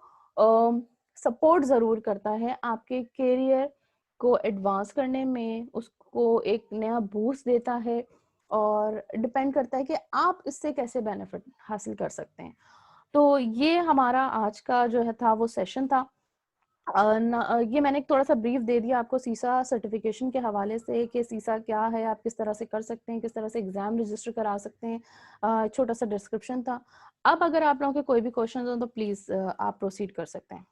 सपोर्ट जरूर करता है आपके करियर को एडवांस करने में, उसको एक नया बूस्ट देता है, और डिपेंड करता है कि आप इससे कैसे बेनिफिट हासिल कर सकते हैं। तो ये हमारा आज का जो है था वो सेशन था। ये मैंने थोड़ा सा ब्रीफ दे दिया आपको सीसा सर्टिफिकेशन के हवाले से कि सीसा क्या है, आप किस तरह से कर सकते हैं, किस तरह से एग्जाम रजिस्टर करा सकते हैं, छोटा सा डिस्क्रिप्शन था। अब अगर आप लोगों के कोई भी क्वेश्चन हो तो प्लीज आप प्रोसीड कर सकते हैं।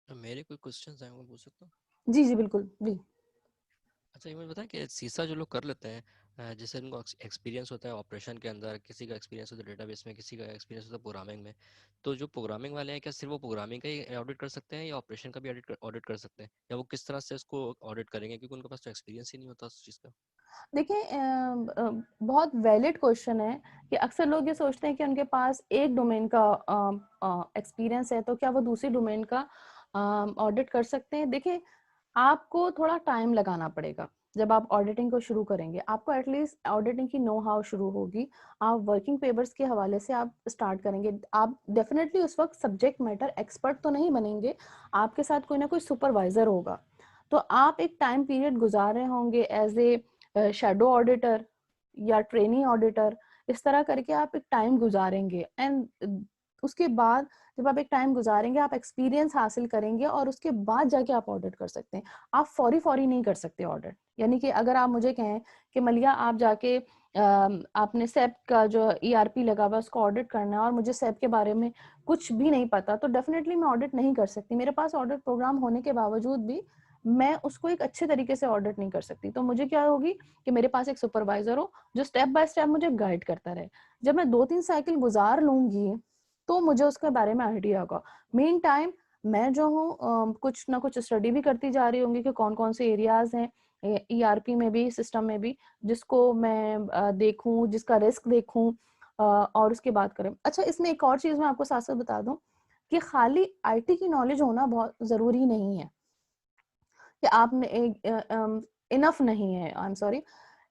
मेरे कोई क्वेश्चंस हैं, मैं पूछ सकता हूँ? जी जी बिल्कुल जी। अच्छा, ये मुझे बताएं कि सीसा जो लोग कर लेते हैं, जैसे उनको एक्सपीरियंस होता है ऑपरेशन के अंदर, किसी का एक्सपीरियंस होता है डेटाबेस में, किसी का एक्सपीरियंस होता है प्रोग्रामिंग में, तो जो प्रोग्रामिंग वाले हैं क्या सिर्फ वो प्रोग्रामिंग का ही ऑडिट कर सकते हैं या ऑपरेशन का भी ऑडिट कर सकते हैं, या वो किस तरह से इसको ऑडिट करेंगे, क्योंकि उनके पास तो एक्सपीरियंस ही नहीं होता उस चीज़ का? देखिए बहुत वैलिड क्वेश्चन है कि अक्सर लोग ये सोचते हैं कि उनके पास एक डोमेन का एक्सपीरियंस है तो क्या वो दूसरी डोमेन का ऑडिट कर सकते हैं। देखिए, आपको थोड़ा टाइम लगाना पड़ेगा। जब आप ऑडिटिंग को शुरू करेंगे, आपको एटलीस्ट ऑडिटिंग की नो हाउ शुरू होगी। आप वर्किंग पेपर्स के हवाले से आप स्टार्ट करेंगे। आप डेफिनेटली उस वक्त सब्जेक्ट मैटर एक्सपर्ट तो नहीं बनेंगे, आपके साथ कोई ना कोई सुपरवाइजर होगा। तो आप एक टाइम पीरियड गुजार रहे होंगे एज ए शेडो ऑडिटर या ट्रेनी ऑडिटर, इस तरह करके आप एक टाइम गुजारेंगे। एंड उसके बाद जब आप एक टाइम गुजारेंगे, आप एक्सपीरियंस हासिल करेंगे और उसके बाद जाके आप ऑडिट कर सकते हैं। आप फौरी नहीं कर सकते ऑडिट। यानी कि अगर आप मुझे कहें कि मलिया आप जाके आपने सेप का जो ईआरपी लगा हुआ है उसको ऑडिट करना है और मुझे सेप के बारे में कुछ भी नहीं पता, तो डेफिनेटली मैं ऑडिट नहीं कर सकती। मेरे पास ऑडिट प्रोग्राम होने के बावजूद भी मैं उसको एक अच्छे तरीके से ऑडिट नहीं कर सकती। तो मुझे क्या होगी कि मेरे पास एक सुपरवाइजर हो जो स्टेप बाय स्टेप मुझे गाइड करता रहे। जब मैं 2-3 साइकिल गुजार लूंगी तो मुझे उसके बारे में आइडिया होगा। मेन टाइम मैं जो हूँ कुछ ना कुछ स्टडी भी करती जा रही होंगी कि कौन कौन से एरियाज हैं ईआरपी में भी, सिस्टम में भी, जिसको मैं देखूं, जिसका रिस्क देखूं और उसके बाद करें। अच्छा, इसमें एक और चीज मैं आपको साथ साथ बता दूं कि खाली आईटी की नॉलेज होना बहुत जरूरी नहीं है, कि आपने इनफ नहीं है, आई एम सॉरी,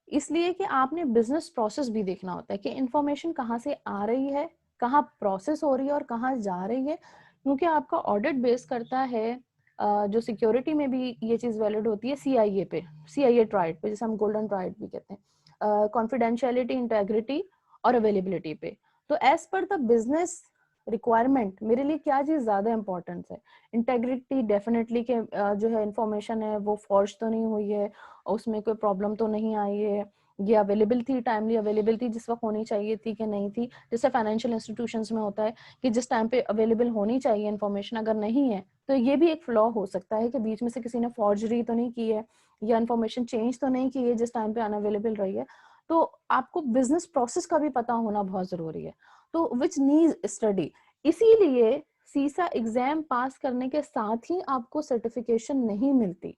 इसलिए कि आपने बिजनेस प्रोसेस भी देखना होता है कि इंफॉर्मेशन कहाँ से आ रही है, कहाँ प्रोसेस हो रही है और कहाँ जा रही है। क्योंकि आपका ऑडिट बेस करता है जो सिक्योरिटी में भी ये चीज वैलिड होती है सीआईए पे, सीआईए ट्राइड पे, जैसे हम गोल्डन ट्राइड भी कहते हैं, कॉन्फिडेंशियलिटी, इंटेग्रिटी और अवेलेबिलिटी पे। तो as per the business requirement मेरे लिए क्या चीज ज्यादा इंपॉर्टेंस है? इंटेग्रिटी डेफिनेटली के जो है इंफॉर्मेशन है वो फॉर्ज तो नहीं हुई है, उसमें कोई प्रॉब्लम तो नहीं आई है, ये अवेलेबल थी, टाइमली अवेलेबल थी, जिस वक्त होनी चाहिए थी कि नहीं थी। जैसे फाइनेंशियल इंस्टीट्यूशंस में होता है कि जिस टाइम पे अवेलेबल होनी चाहिए इन्फॉर्मेशन अगर नहीं है, तो ये भी एक फ्लॉ हो सकता है कि बीच में से किसी ने फॉर्जरी तो नहीं की है या इन्फॉर्मेशन चेंज तो नहीं की है जिस टाइम पे अनअवेलेबल रही है। तो आपको बिजनेस प्रोसेस का भी पता होना बहुत जरूरी है, तो विच नीड स्टडी। इसीलिए सीसा एग्जाम पास करने के साथ ही आपको सर्टिफिकेशन नहीं मिलती।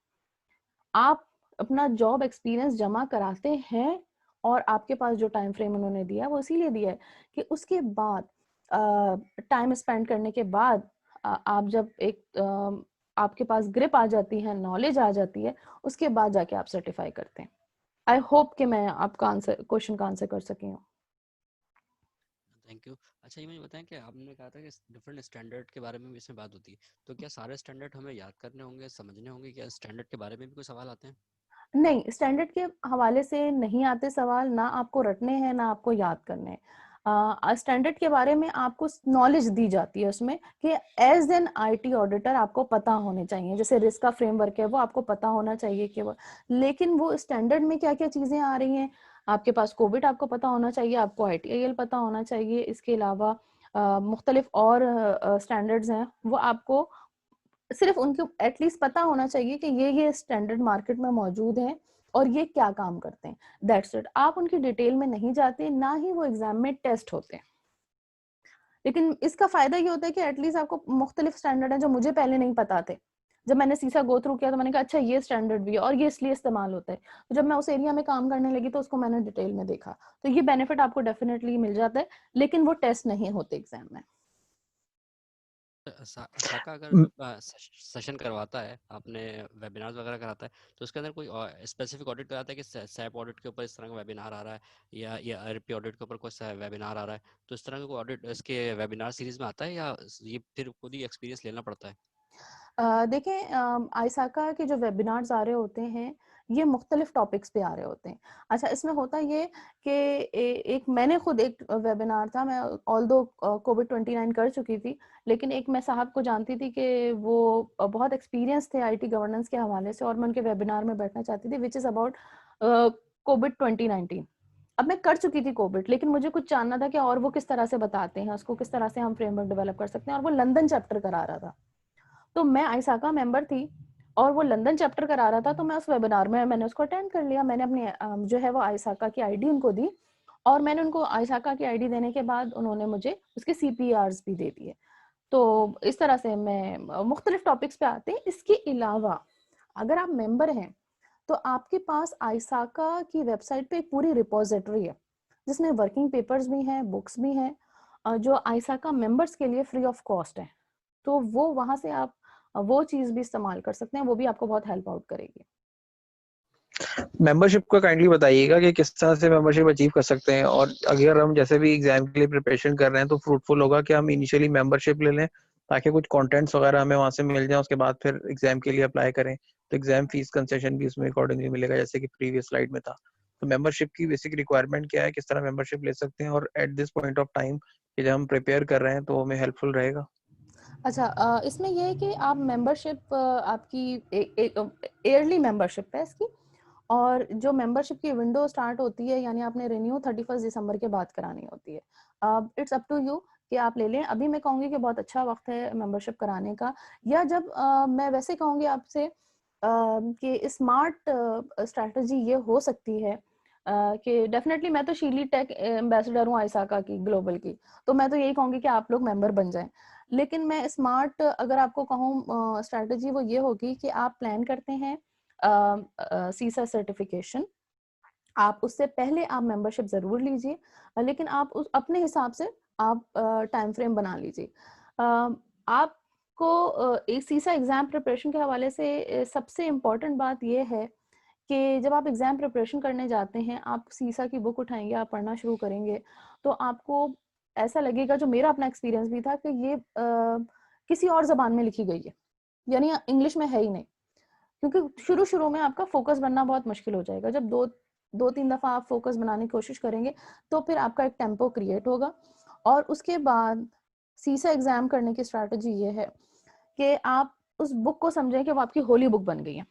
आप अपना जॉब एक्सपीरियंस जमा कराते हैं और आपके पास जो टाइम फ्रेम उन्होंने दिया है वो इसीलिए दिया है कि उसके बाद टाइम स्पेंड करने के बाद आप जब एक आपके पास ग्रिप आ जाती है, नॉलेज आ जाती है, उसके बाद जाके आप सर्टिफाई करते हैं। आई होप कि मैं आपका आंसर, क्वेश्चन का आंसर कर सकी हूँ। Thank you. अच्छा, ये मुझे बताएं कि आपने कहा था कि डिफरेंट स्टैंडर्ड के बारे में भी इसमें बात होती है, तो क्या सारे स्टैंडर्ड हमें याद करने होंगे, समझने होंगे? क्या स्टैंडर्ड के बारे में भी कोई सवाल आते हैं? नहीं, स्टैंडर्ड के हवाले से नहीं आते सवाल, ना आपको रटने हैं ना आपको याद करने हैं। स्टैंडर्ड के बारे में आपको नॉलेज दी जाती है उसमें कि एज एन आईटी ऑडिटर आपको पता होने चाहिए, जैसे रिस्क का फ्रेमवर्क है वो आपको पता होना चाहिए कि वो, लेकिन वो स्टैंडर्ड में क्या क्या चीजें आ रही हैं, आपके पास कोविड आपको पता होना चाहिए, आपको आईटीआईएल पता होना चाहिए, इसके अलावा मुख्तलिफ और स्टैंडर्ड्स हैं वो आपको सिर्फ उनके एटलीस्ट पता होना चाहिए कि ये स्टैंडर्ड मार्केट में मौजूद हैं और ये क्या काम करते हैं। That's it. आप उनकी डिटेल में नहीं जाते, ना ही वो एग्जाम में टेस्ट होते हैं। लेकिन इसका फायदा ये होता है कि एटलीस्ट आपको मुख्तलिफ स्टैंडर्ड हैं जो मुझे पहले नहीं पता थे। जब मैंने सीसा गो थ्रू किया तो मैंने कहा अच्छा ये स्टैंडर्ड भी है और ये इसलिए इस्तेमाल होता है। तो जब मैं उस एरिया में काम करने लगी तो उसको मैंने डिटेल में देखा, तो ये बेनिफिट आपको डेफिनेटली मिल जाता है, लेकिन वो टेस्ट नहीं होते एग्जाम में। साका अगर म- जब सेशन करवाता है, आपने वेबिनार्स वगैरह कराता है, तो उसके अंदर कोई स्पेसिफिक ऑडिट कराता है कि सैप ऑडिट के ऊपर इस तरह का वेबिनार आ रहा है, या ये आरपी ऑडिट के ऊपर कोई वेबिनार आ रहा है, तो इस तरह का कोई ऑडिट इसके वेबिनार सीरीज में आता है, या ये फिर खुद ही एक्सपीरियंस लेना पड़ता है? देखें, आइसाका के जो वेबिनार्स आ रहे होते हैं ये मुख्तलिफ टॉपिक्स पे आ रहे होते हैं। अच्छा, इसमें होता ये कि एक मैंने खुद एक वेबिनार था, मैं ऑल दो कोविड 29 कर चुकी थी, लेकिन एक मैं साहब को जानती थी कि वो बहुत एक्सपीरियंस थे आईटी गवर्नेंस के हवाले से, और मैं उनके वेबिनार में बैठना चाहती थी विच इज़ अबाउट कोविड 2019। अब मैं कर चुकी थी कोविड, लेकिन मुझे कुछ जानना था कि और वो किस तरह से बताते हैं, उसको किस तरह से हम फ्रेमवर्क डेवलप कर सकते हैं, और वो लंदन चैप्टर करा रहा था। तो मैं आइसाका मेंबर थी और वो लंदन चैप्टर करा रहा था, तो मैं उस वेबिनार में मैंने उसको अटेंड कर लिया। मैंने अपनी जो है वो आइसाका की आईडी उनको दी, और मैंने उनको आइसाका की आईडी देने के बाद उन्होंने मुझे उसके सीपीआरस भी दे दिए। तो इस तरह से मैं मुख्तलिफ टॉपिक्स पे आते हैं। इसके अलावा अगर आप मेंबर हैं तो आपके पास आइसाका की वेबसाइट पे एक पूरी रिपोजिटरी है जिसमें वर्किंग पेपर्स भी हैं, बुक्स भी हैं, जो आइसाका मेंबर्स के लिए फ्री ऑफ कॉस्ट है। तो वो वहां से आप वो चीज भी इस्तेमाल कर सकते हैं, वो भी आपको बहुत हेल्प आउट करेगी। मेंबरशिप का काइंडली बताइएगा कि किस तरह से मेंबरशिप अचीव कर सकते हैं, और अगर हम जैसे भी एग्जाम के लिए प्रिपरेशन कर रहे हैं तो फ्रूटफुल होगा कि हम इनिशियली मेंबरशिप ले लें ताकि कुछ कंटेंट्स वगैरह हमें वहां से मिल जाए, उसके बाद फिर एग्जाम के लिए अप्लाई करें तो एग्जाम फीस कंसेशन भी उसमें अकॉर्डिंगली मिलेगा जैसे कि प्रीवियस स्लाइड में था। तो मेंबरशिप की बेसिक रिक्वायरमेंट क्या है, किस तरह मेंबरशिप ले सकते हैं, और at this point of time कि जब हम प्रिपेयर कर रहे हैं तो हमें हेल्पफुल रहेगा? अच्छा, इसमें ये है कि आप मेंबरशिप आपकी ईयरली मेंबरशिप है इसकी, और जो मेंबरशिप की विंडो स्टार्ट होती है, यानी आपने रिन्यू 31 दिसंबर के बाद करानी होती है। इट्स अप टू यू कि आप ले लें। अभी मैं कहूँगी कि बहुत अच्छा वक्त है मेंबरशिप कराने का, या जब मैं वैसे कहूँगी आपसे कि स्मार्ट स्ट्रैटेजी ये हो सकती है कि डेफिनेटली मैं तो शीली टेक एम्बेसडर हूँ आइसाका की, ग्लोबल की, तो मैं तो यही कहूँगी कि आप लोग मेंबर बन जाएं। लेकिन मैं स्मार्ट अगर आपको कहूँ स्ट्रैटेजी, वो ये होगी कि आप प्लान करते हैं सीसा सर्टिफिकेशन, आप उससे पहले आप मेंबरशिप जरूर लीजिए, लेकिन आप उस अपने हिसाब से आप टाइम फ्रेम बना लीजिए। आपको एक सीसा एग्जाम प्रिपरेशन के हवाले से सबसे इम्पोर्टेंट बात यह है कि जब आप एग्जाम प्रिपरेशन करने जाते हैं, आप सीसा की बुक उठाएंगे, आप पढ़ना शुरू करेंगे, तो आपको ऐसा लगेगा, जो मेरा अपना एक्सपीरियंस भी था, कि ये किसी और जबान में लिखी गई है, यानी इंग्लिश में है ही नहीं। क्योंकि शुरू शुरू में आपका फोकस बनना बहुत मुश्किल हो जाएगा। जब दो तीन दफा आप फोकस बनाने की कोशिश करेंगे, तो फिर आपका एक टेम्पो क्रिएट होगा। और उसके बाद सीसा एग्जाम करने की स्ट्रैटेजी ये है कि आप उस बुक को समझें कि वो आपकी होली बुक बन गई है,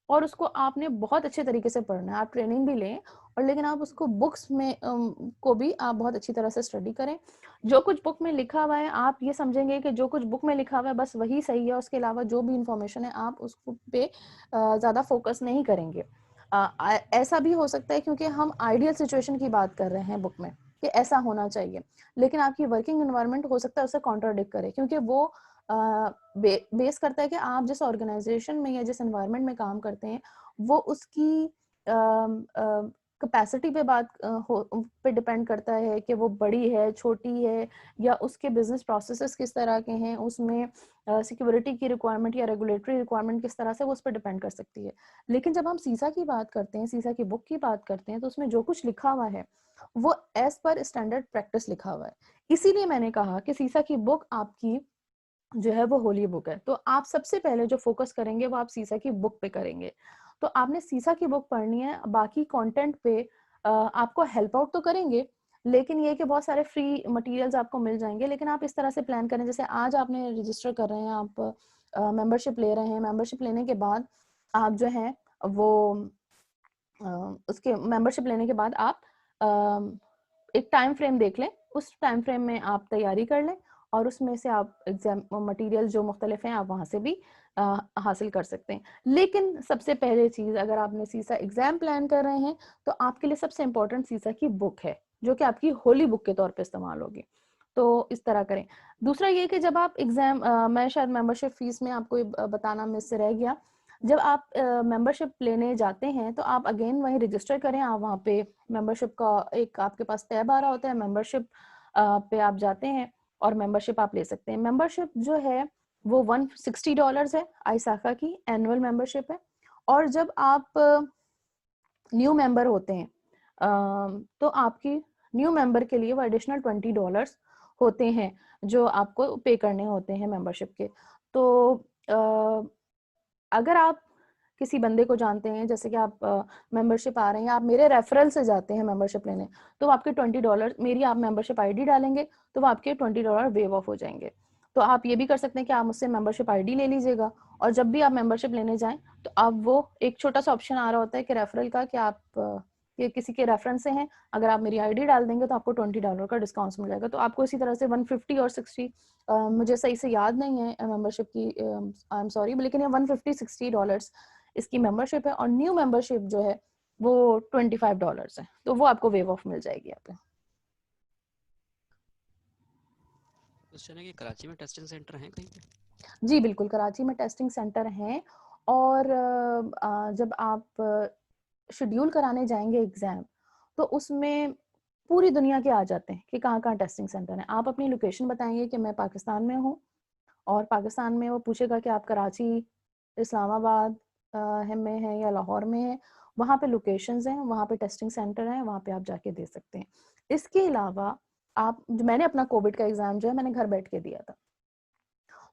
और उसको आपने बहुत अच्छे तरीके से पढ़ना है। आप ट्रेनिंग भी लें, और लेकिन आप उसको बुक्स में को भी आप बहुत अच्छी तरह से स्टडी करें। जो कुछ बुक में लिखा हुआ है, आप ये समझेंगे कि जो कुछ बुक में लिखा हुआ है बस वही सही है, उसके अलावा जो भी इंफॉर्मेशन है आप उस पे ज़्यादा फोकस नहीं करेंगे। ऐसा भी हो सकता है क्योंकि हम आइडियल सिचुएशन की बात कर रहे हैं बुक में कि ऐसा होना चाहिए, लेकिन आपकी वर्किंग एनवायरनमेंट हो सकता है उसे कॉन्ट्राडिक्ट करे, क्योंकि वो बेस करता है कि आप जिस ऑर्गेनाइजेशन में या जिस एनवायरनमेंट में काम करते हैं, वो उसकी कैपेसिटी पे पे डिपेंड करता है कि वो बड़ी है, छोटी है, या उसके बिजनेस प्रोसेसेस किस तरह के हैं, उसमें सिक्योरिटी की रिक्वायरमेंट या रेगुलेटरी रिक्वायरमेंट किस तरह से, वो उस पर डिपेंड कर सकती है। लेकिन जब हम सीसा की बात करते हैं, सीसा की बुक की बात करते हैं, तो उसमें जो कुछ लिखा हुआ है वो एज पर स्टैंडर्ड प्रैक्टिस लिखा हुआ है। इसीलिए मैंने कहा कि सीसा की बुक आपकी जो है वो होली बुक है। तो आप सबसे पहले जो फोकस करेंगे वो आप सीसा की बुक पे करेंगे। तो आपने सीसा की बुक पढ़नी है, बाकी कंटेंट पे आपको हेल्प आउट तो करेंगे, लेकिन ये कि बहुत सारे फ्री मटेरियल्स आपको मिल जाएंगे। लेकिन आप इस तरह से प्लान करें, जैसे आज आपने रजिस्टर कर रहे हैं, आप मेंबरशिप ले रहे हैं, मेंबरशिप लेने के बाद आप जो है वो उसके मेंबरशिप लेने के बाद आप एक टाइम फ्रेम देख लें, उस टाइम फ्रेम में आप तैयारी कर लें, और उसमें से आप एग्जाम मटेरियल जो मुख्तलिफ हैं आप वहाँ से भी हासिल कर सकते हैं। लेकिन सबसे पहले चीज़, अगर आपने सीसा एग्जाम प्लान कर रहे हैं, तो आपके लिए सबसे इम्पोर्टेंट सीसा की बुक है, जो कि आपकी होली बुक के तौर पे इस्तेमाल होगी। तो इस तरह करें। दूसरा ये कि जब आप एग्जाम मैं शायद मेंबरशिप फीस में आपको ये बताना मिस से रह गया, जब आप मेंबरशिप लेने जाते हैं तो आप अगेन वहीं रजिस्टर करें। आप वहाँ पे मेंबरशिप का एक आपके पास टैब आ रहा होता है, मेंबरशिप पे आप जाते हैं और मेंबरशिप आप ले सकते हैं। मेंबरशिप जो है वो $160 है, आइसाका की एनुअल मेंबरशिप है। और जब आप न्यू मेंबर होते हैं तो आपकी न्यू मेंबर के लिए वो एडिशनल $20 होते हैं जो आपको पे करने होते हैं मेंबरशिप के। तो अगर आप किसी बंदे को जानते हैं, जैसे कि आप मेंबरशिप आ रहे हैं, आप मेरे रेफरल से जाते हैं मेंबरशिप लेने, तो आपके $20, मेरी आप मेंबरशिप आईडी डालेंगे तो वो आपके $20 वेव ऑफ हो जाएंगे। तो आप ये भी कर सकते हैं कि आप मुझसे मेंबरशिप आईडी ले लीजिएगा, और जब भी आप मेंबरशिप लेने जाएं तो आप वो एक छोटा सा ऑप्शन आ रहा होता है कि रेफरल का, कि आप कि किसी के रेफरेंस से हैं, अगर आप मेरी आईडी डाल देंगे तो आपको $20 का डिस्काउंट मिल जाएगा। तो आपको इसी तरह से 150 और 60, मुझे सही से याद नहीं है मेंबरशिप की, आई एम सॉरी, लेकिन ये 150-60 इसकी मेंबरशिप है। और न्यू मेंबरशिप जो है वो $25 है, तो वो आपको वेव ऑफ मिल जाएगी आपको। क्वेश्चन है कि कराची में टेस्टिंग सेंटर हैं कहीं पे? जी बिल्कुल, कराची में टेस्टिंग सेंटर हैं। और जब आप शेड्यूल कराने जाएंगे एग्जाम, तो उसमें पूरी दुनिया के आ जाते हैं कि कहाँ कहाँ टेस्टिंग सेंटर है। आप अपनी लोकेशन बताएंगे कि मैं पाकिस्तान में हूँ, और पाकिस्तान में वो पूछेगा कि आप कराची, इस्लामाबाद में है या लाहौर में है, वहाँ पे लोकेशंस हैं, वहाँ पे टेस्टिंग सेंटर हैं, वहाँ पे आप जाके दे सकते हैं। इसके अलावा मैंने अपना कोविड का एग्जाम जो है मैंने घर बैठ के दिया था,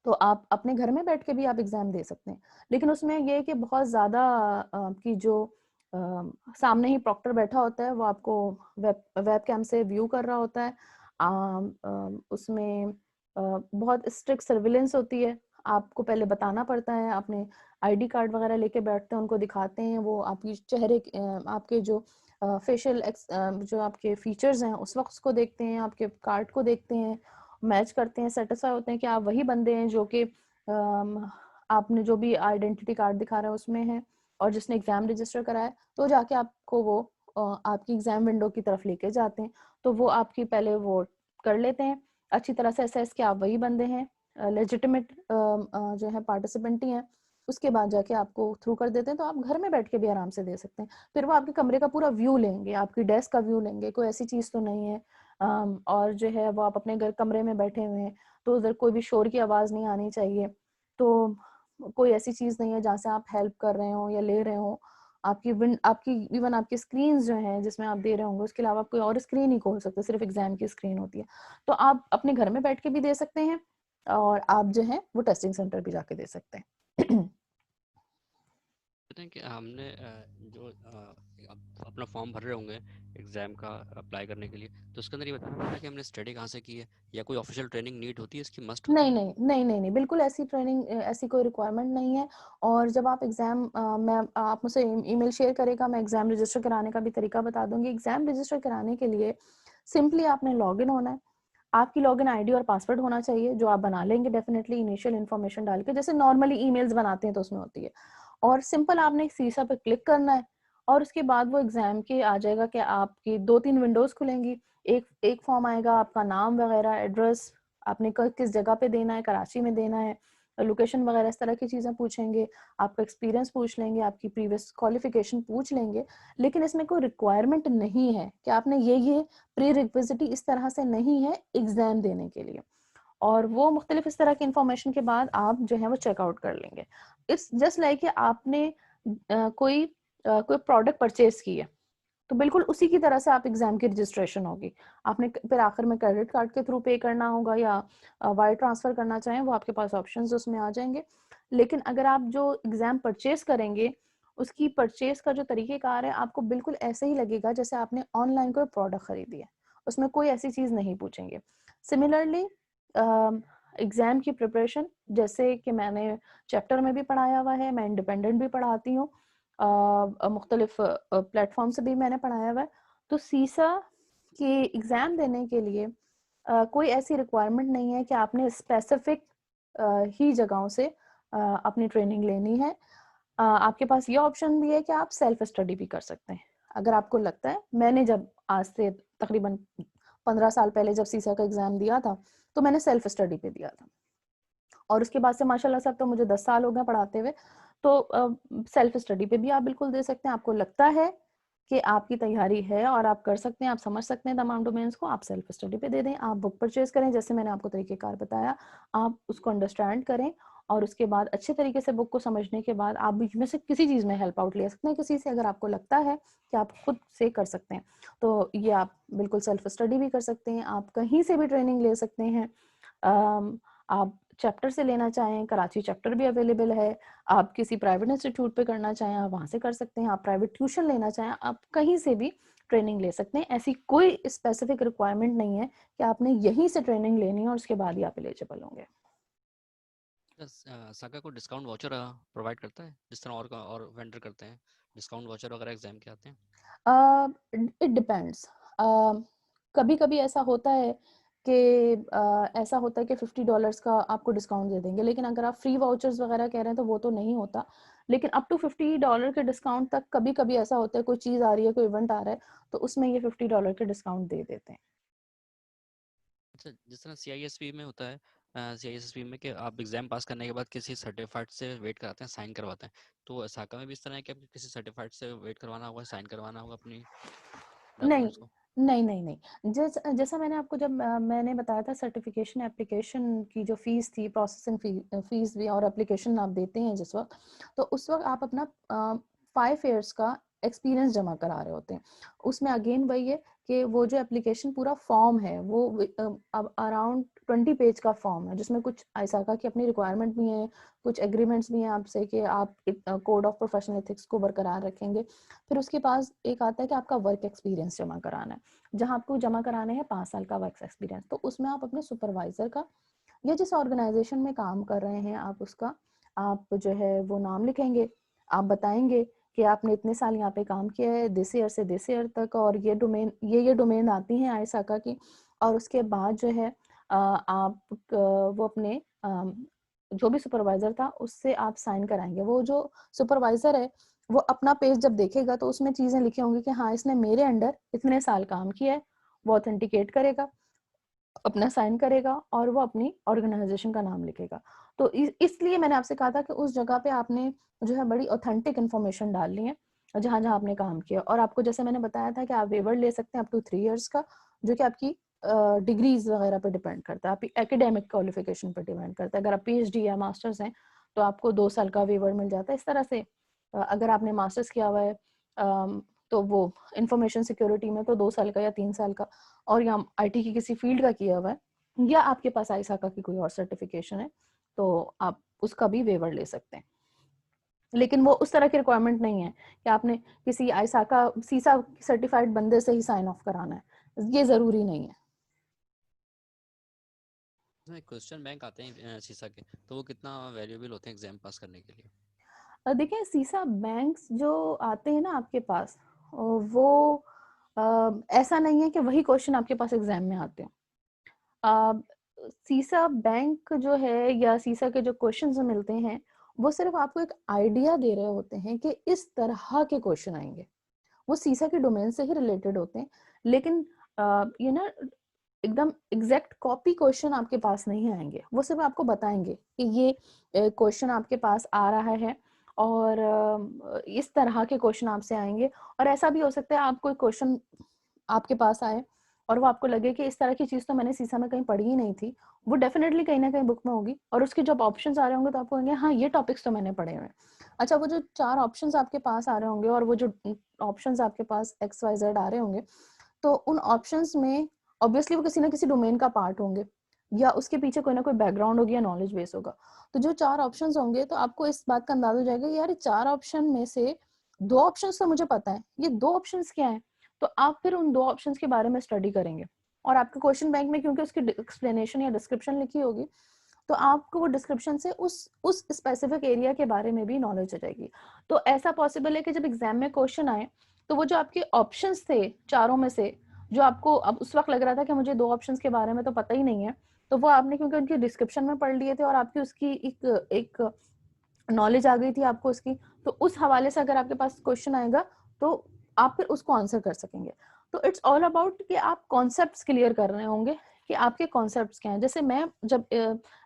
तो आप अपने घर में बैठ के भी आप एग्जाम दे सकते हैं। लेकिन उसमें ये है कि बहुत ज़्यादा की जो सामने ही प्रॉक्टर बैठा होता है, वो आपको वेब कैम से व्यू कर रहा होता है। उसमें बहुत स्ट्रिक्ट सर्विलेंस होती है, आपको पहले बताना पड़ता है, अपने आईडी कार्ड वगैरह लेके बैठते हैं, उनको दिखाते हैं, वो आपकी चेहरे आपके जो फेशियल जो आपके फीचर्स हैं उस वक्त उसको देखते हैं, आपके कार्ड को देखते हैं, मैच करते हैं, सेटिस्फाई होते हैं कि आप वही बंदे हैं जो कि आपने जो भी आइडेंटिटी कार्ड दिखा रहा है उसमें है और जिसने एग्जाम रजिस्टर कराया, तो जाके आपको वो आपकी एग्जाम विंडो की तरफ लेके जाते हैं। तो वो आपकी पहले वो कर लेते हैं अच्छी तरह से असेस कि आप वही बंदे हैं, लेजिटिमेट जो है पार्टिसिपेंट ही हैं। उसके बाद जाके आपको थ्रू कर देते हैं, तो आप घर में बैठ के भी आराम से दे सकते हैं। फिर वो आपके कमरे का पूरा व्यू लेंगे, आपकी डेस्क का व्यू लेंगे, कोई ऐसी चीज़ तो नहीं है। और जो है वो आप अपने घर कमरे में बैठे हुए हैं, तो उधर कोई भी शोर की आवाज़ नहीं आनी चाहिए। तो कोई ऐसी चीज़ नहीं है जहाँ से आप हेल्प कर रहे हो या ले रहे हो। आपकी इवन आपकी स्क्रीन्स जो हैं जिसमें आप दे रहे होंगे, उसके अलावा कोई और स्क्रीन ही खोल सकते, सिर्फ एग्जाम की स्क्रीन होती है। तो आप अपने घर में बैठ के भी दे सकते हैं और आप जो है वो टेस्टिंग सेंटर भी जाके दे सकते हैं। कहते हैं कि हमने जो अपना फॉर्म भर रहे होंगे एग्जाम का अप्लाई करने के लिए, तो उसके अंदर ये बताना पड़ता है कि हमने स्टडी कहाँ से की है या कोई ऑफिशियल ट्रेनिंग नीड होती है, इसकी मस्ट होती नहीं है? नहीं नहीं नहीं नहीं, बिल्कुल ऐसी ट्रेनिंग ऐसी कोई रिक्वायरमेंट नहीं है। और जब आप एग्जाम मैं आप मुझसे ईमेल शेयर करेगा, मैं एग्जाम रजिस्टर कराने का भी तरीका बता दूंगी। एग्जाम रजिस्टर कराने के लिए सिंपली आपने लॉगिन होना है, आपकी लॉगिन आईडी और पासवर्ड होना चाहिए जो आप बना लेंगे डेफिनेटली इनिशियल इन्फॉर्मेशन डाल के, जैसे नॉर्मली ईमेल्स बनाते हैं तो उसमें होती है। और सिंपल आपने सीसा पे क्लिक करना है और उसके बाद वो एग्जाम के आ जाएगा कि आपकी 2-3 विंडोज खुलेंगी। एक फॉर्म आएगा, आपका नाम वगैरह, एड्रेस, आपने किस जगह पे देना है, कराची में देना है, लोकेशन वगैरह इस तरह की चीजें पूछेंगे, आपका एक्सपीरियंस पूछ लेंगे, आपकी प्रीवियस क्वालिफिकेशन पूछ लेंगे। लेकिन इसमें कोई रिक्वायरमेंट नहीं है कि आपने ये प्री रिक्विजिटी इस तरह से नहीं है एग्जाम देने के लिए। और वो मुख्तलिफ इस तरह की इंफॉर्मेशन के बाद आप जो है वो चेकआउट कर लेंगे। इट्स जस्ट लाइक आपने कोई प्रोडक्ट परचेज की है, तो बिल्कुल उसी की तरह से आप एग्जाम की रजिस्ट्रेशन होगी। आपने फिर आखिर में क्रेडिट कार्ड के थ्रू पे करना होगा या वायर ट्रांसफर करना चाहें, वो आपके पास ऑप्शंस उसमें आ जाएंगे। लेकिन अगर आप जो एग्जाम परचेज करेंगे, उसकी परचेज का जो तरीकेकार है आपको बिल्कुल ऐसे ही लगेगा जैसे आपने ऑनलाइन कोई प्रोडक्ट खरीदी है, उसमें कोई ऐसी चीज नहीं पूछेंगे। सिमिलरली एग्जाम की प्रिपरेशन, जैसे कि मैंने चैप्टर में भी पढ़ाया हुआ है, मैं इंडिपेंडेंट भी पढ़ाती हूँ, मुख्तलिफ प्लेटफॉर्म से भी मैंने पढ़ाया हुआ है। तो सीसा के एग्ज़ाम देने के लिए कोई ऐसी रिक्वायरमेंट नहीं है कि आपने स्पेसिफिक ही जगहों से अपनी ट्रेनिंग लेनी है। आपके पास ये ऑप्शन भी है कि आप सेल्फ स्टडी भी कर सकते हैं। अगर आपको लगता है, मैंने जब आज से तकरीबन 15 साल पहले जब सीसा का एग्ज़ाम दिया था, तो मैंने सेल्फ स्टडी पे दिया था। और उसके बाद से माशाल्लाह से अब तो मुझे 10 साल हो गए पढ़ाते हुए। तो सेल्फ स्टडी पे भी आप बिल्कुल दे सकते हैं। आपको लगता है कि आपकी तैयारी है और आप कर सकते हैं, आप समझ सकते हैं तमाम डोमेन्स को, आप सेल्फ स्टडी पे दे दें। आप बुक परचेज करें, जैसे मैंने आपको तरीकेकार बताया, आप उसको अंडरस्टैंड करें और उसके बाद अच्छे तरीके से बुक को समझने के बाद आप बीच में से किसी चीज़ में हेल्प आउट ले सकते हैं किसी से, अगर आपको लगता है कि आप खुद से कर सकते हैं। तो ये आप बिल्कुल सेल्फ स्टडी भी कर सकते हैं, आप कहीं से भी ट्रेनिंग ले सकते हैं। आप चैप्टर से लेना चाहें, कराची चैप्टर भी अवेलेबल है। आप किसी प्राइवेट इंस्टीट्यूट पे करना चाहें, आप वहाँ से कर सकते हैं। आप प्राइवेट ट्यूशन लेना चाहें, आप कहीं से भी ट्रेनिंग ले सकते हैं। ऐसी कोई स्पेसिफिक रिक्वायरमेंट नहीं है कि आपने यहीं से ट्रेनिंग लेनी है और उसके बाद ही आप एलिजिबल होंगे। साका को डिस्काउंट वाउचर प्रोवाइड करता है जिस तरह और वेंडर करते हैं, डिस्काउंट वाउचर वगैरह एग्जाम के आते हैं? It depends. कभी कभी ऐसा होता है कि $50 का आपको डिस्काउंट दे देंगे, लेकिन अगर आप फ्री वाउचर्स वगैरह कह रहे हैं तो वो तो नहीं होता। लेकिन अप टू $50 के डिस्काउंट तक कभी कभी ऐसा होता है, कोई चीज़ आ रही है, कोई इवेंट आ रहा है, तो उसमें ये $50 के डिस्काउंट दे देते हैं। अच्छा, जिस तरह CISP में होता है, CISP में कि आप एग्जाम पास करने के बाद किसी सर्टिफाइड से वेट कराते हैं, साइन करवाते हैं, तो साका में भी इस तरह है कि आपको किसी सर्टिफाइड से वेट करवाना होगा, साइन करवाना होगा अपनी नहीं डॉक्यूमेंट्स को? नहीं नहीं नहीं, जैसा मैंने आपको जब मैंने बताया था, सर्टिफिकेशन एप्लीकेशन की जो फीस थी, प्रोसेसिंग फीस भी, और एप्लीकेशन आप देते हैं जिस वक्त, तो उस वक्त आप अपना 5 ईयर्स का एक्सपीरियंस जमा करा रहे होते हैं। उसमें अगेन वही है कि वो जो एप्लीकेशन पूरा फॉर्म है वो अब अराउंड 20 पेज का फॉर्म है जिसमें कुछ आईसाका की अपनी रिक्वायरमेंट भी है, कुछ एग्रीमेंट्स भी हैं आपसे कि आप कोड ऑफ प्रोफेशनल एथिक्स को बरकरार रखेंगे। फिर उसके पास एक आता है कि आपका वर्क एक्सपीरियंस जमा कराना है, जहाँ आपको जमा कराने हैं 5 साल का वर्क एक्सपीरियंस। तो उसमें आप अपने सुपरवाइजर का या जिस ऑर्गेनाइजेशन में काम कर रहे हैं आप उसका आप जो है वो नाम लिखेंगे, आप बताएंगे कि आपने इतने साल यहाँ पे काम किया है, दिस ईयर से दिस ईयर तक, और ये डोमेन आती हैं आईसाका की। और उसके बाद जो है आप वो अपने जो भी सुपरवाइजर था उससे आप साइन कराएंगे। वो जो सुपरवाइजर है वो अपना पेज जब देखेगा तो उसमें चीजें लिखी होंगी कि हाँ इसने मेरे अंडर इतने साल काम किया है, वो ऑथेंटिकेट करेगा, अपना साइन करेगा और वो अपनी ऑर्गेनाइजेशन का नाम लिखेगा। तो इसलिए मैंने आपसे कहा था कि उस जगह पे आपने जो है बड़ी ऑथेंटिक इन्फॉर्मेशन डालनी है जहां जहां आपने काम किया। और आपको जैसे मैंने बताया था कि आप वेवर ले सकते हैं अप टू 3 इयर्स का, जो कि आपकी डिग्रीज वगैरह पे डिपेंड करता है, आपकी एकेडमिक क्वालिफिकेशन पे डिपेंड करता है। अगर आप पीएचडी या मास्टर्स हैं तो आपको 2 साल का वेवर मिल जाता है। इस तरह से अगर आपने मास्टर्स किया हुआ है तो वो इंफॉर्मेशन सिक्योरिटी में तो 2 साल का या 3 साल का, और या आईटी की किसी फील्ड का किया हुआ है, या आपके पास आईसाका की कोई और सर्टिफिकेशन है तो आप उसका भी वेवर ले सकते हैं। लेकिन वो उस तरह की रिक्वायरमेंट नहीं है कि आपने किसी आईसाका सीसा सर्टिफाइड बंदे से ही साइन ऑफ कराना है, ये जरूरी नहीं है। क्वेश्चन बैंक आते हैं सीसा के, तो वो कितना वैल्यूएबल होते हैं एग्जाम पास करने के लिए? देखिए सीसा बैंक्स जो आते हैं ना आपके पास, वो ऐसा नहीं है कि वही क्वेश्चन आपके पास एग्जाम में आते हैं। सीसा बैंक जो है या सीसा के जो क्वेश्चंस मिलते हैं वो सिर्फ आपको एक आइडिया दे रहे होते हैं कि इस तरह के क्वेश्चन आएंगे। वो सीसा के डोमेन से ही रिलेटेड होते हैं, लेकिन ये ना एकदम एग्जैक्ट कॉपी क्वेश्चन आपके पास नहीं आएंगे। वो सिर्फ आपको बताएंगे कि ये क्वेश्चन आपके पास आ रहा है और इस तरह के क्वेश्चन आपसे आएंगे। और ऐसा भी हो सकता है आप कोई क्वेश्चन आपके पास आए और वो आपको लगे कि इस तरह की चीज तो मैंने सीसा में कहीं पढ़ी ही नहीं थी, वो डेफिनेटली कहीं ना कहीं बुक में होगी, और उसके जब ऑप्शंस आ रहे होंगे तो आपको कहेंगे हाँ ये टॉपिक्स तो मैंने पढ़े हुए हैं। अच्छा, वो जो 4 ऑप्शंस आपके पास आ रहे होंगे और वो जो ऑप्शंस आपके पास XYZ आ रहे होंगे, तो उन ऑप्शंस में ऑब्वियसली वो किसी ना किसी डोमेन का पार्ट होंगे या उसके पीछे कोई ना कोई बैकग्राउंड होगी या नॉलेज बेस होगा। तो जो 4 ऑप्शंस होंगे तो आपको इस बात का अंदाजा हो जाएगा यार 4 ऑप्शन में से 2 ऑप्शंस तो मुझे पता है, ये 2 ऑप्शंस क्या है। तो आप फिर उन 2 ऑप्शंस के बारे में स्टडी करेंगे, और आपके क्वेश्चन बैंक में क्योंकि उसकी एक्सप्लेनेशन या डिस्क्रिप्शन लिखी होगी तो आपको वो डिस्क्रिप्शन से उस स्पेसिफिक एरिया के बारे में भी नॉलेज हो जाएगी। तो ऐसा पॉसिबल है कि जब एग्जाम में क्वेश्चन आए तो वो जो आपके ऑप्शंस थे चारों में से, जो आपको अब उस वक्त लग रहा था कि मुझे 2 ऑप्शंस के बारे में तो पता ही नहीं है, तो वो आपने क्योंकि उनकी डिस्क्रिप्शन में पढ़ लिए थे और आपकी उसकी एक नॉलेज आ गई थी आपको उसकी, तो उस हवाले से अगर आपके पास क्वेश्चन आएगा तो आप फिर उसको आंसर कर सकेंगे। तो इट्स ऑल अबाउट कि आप कॉन्सेप्ट्स क्लियर कर रहे होंगे कि आपके कॉन्सेप्ट्स क्या हैं। जैसे मैं जब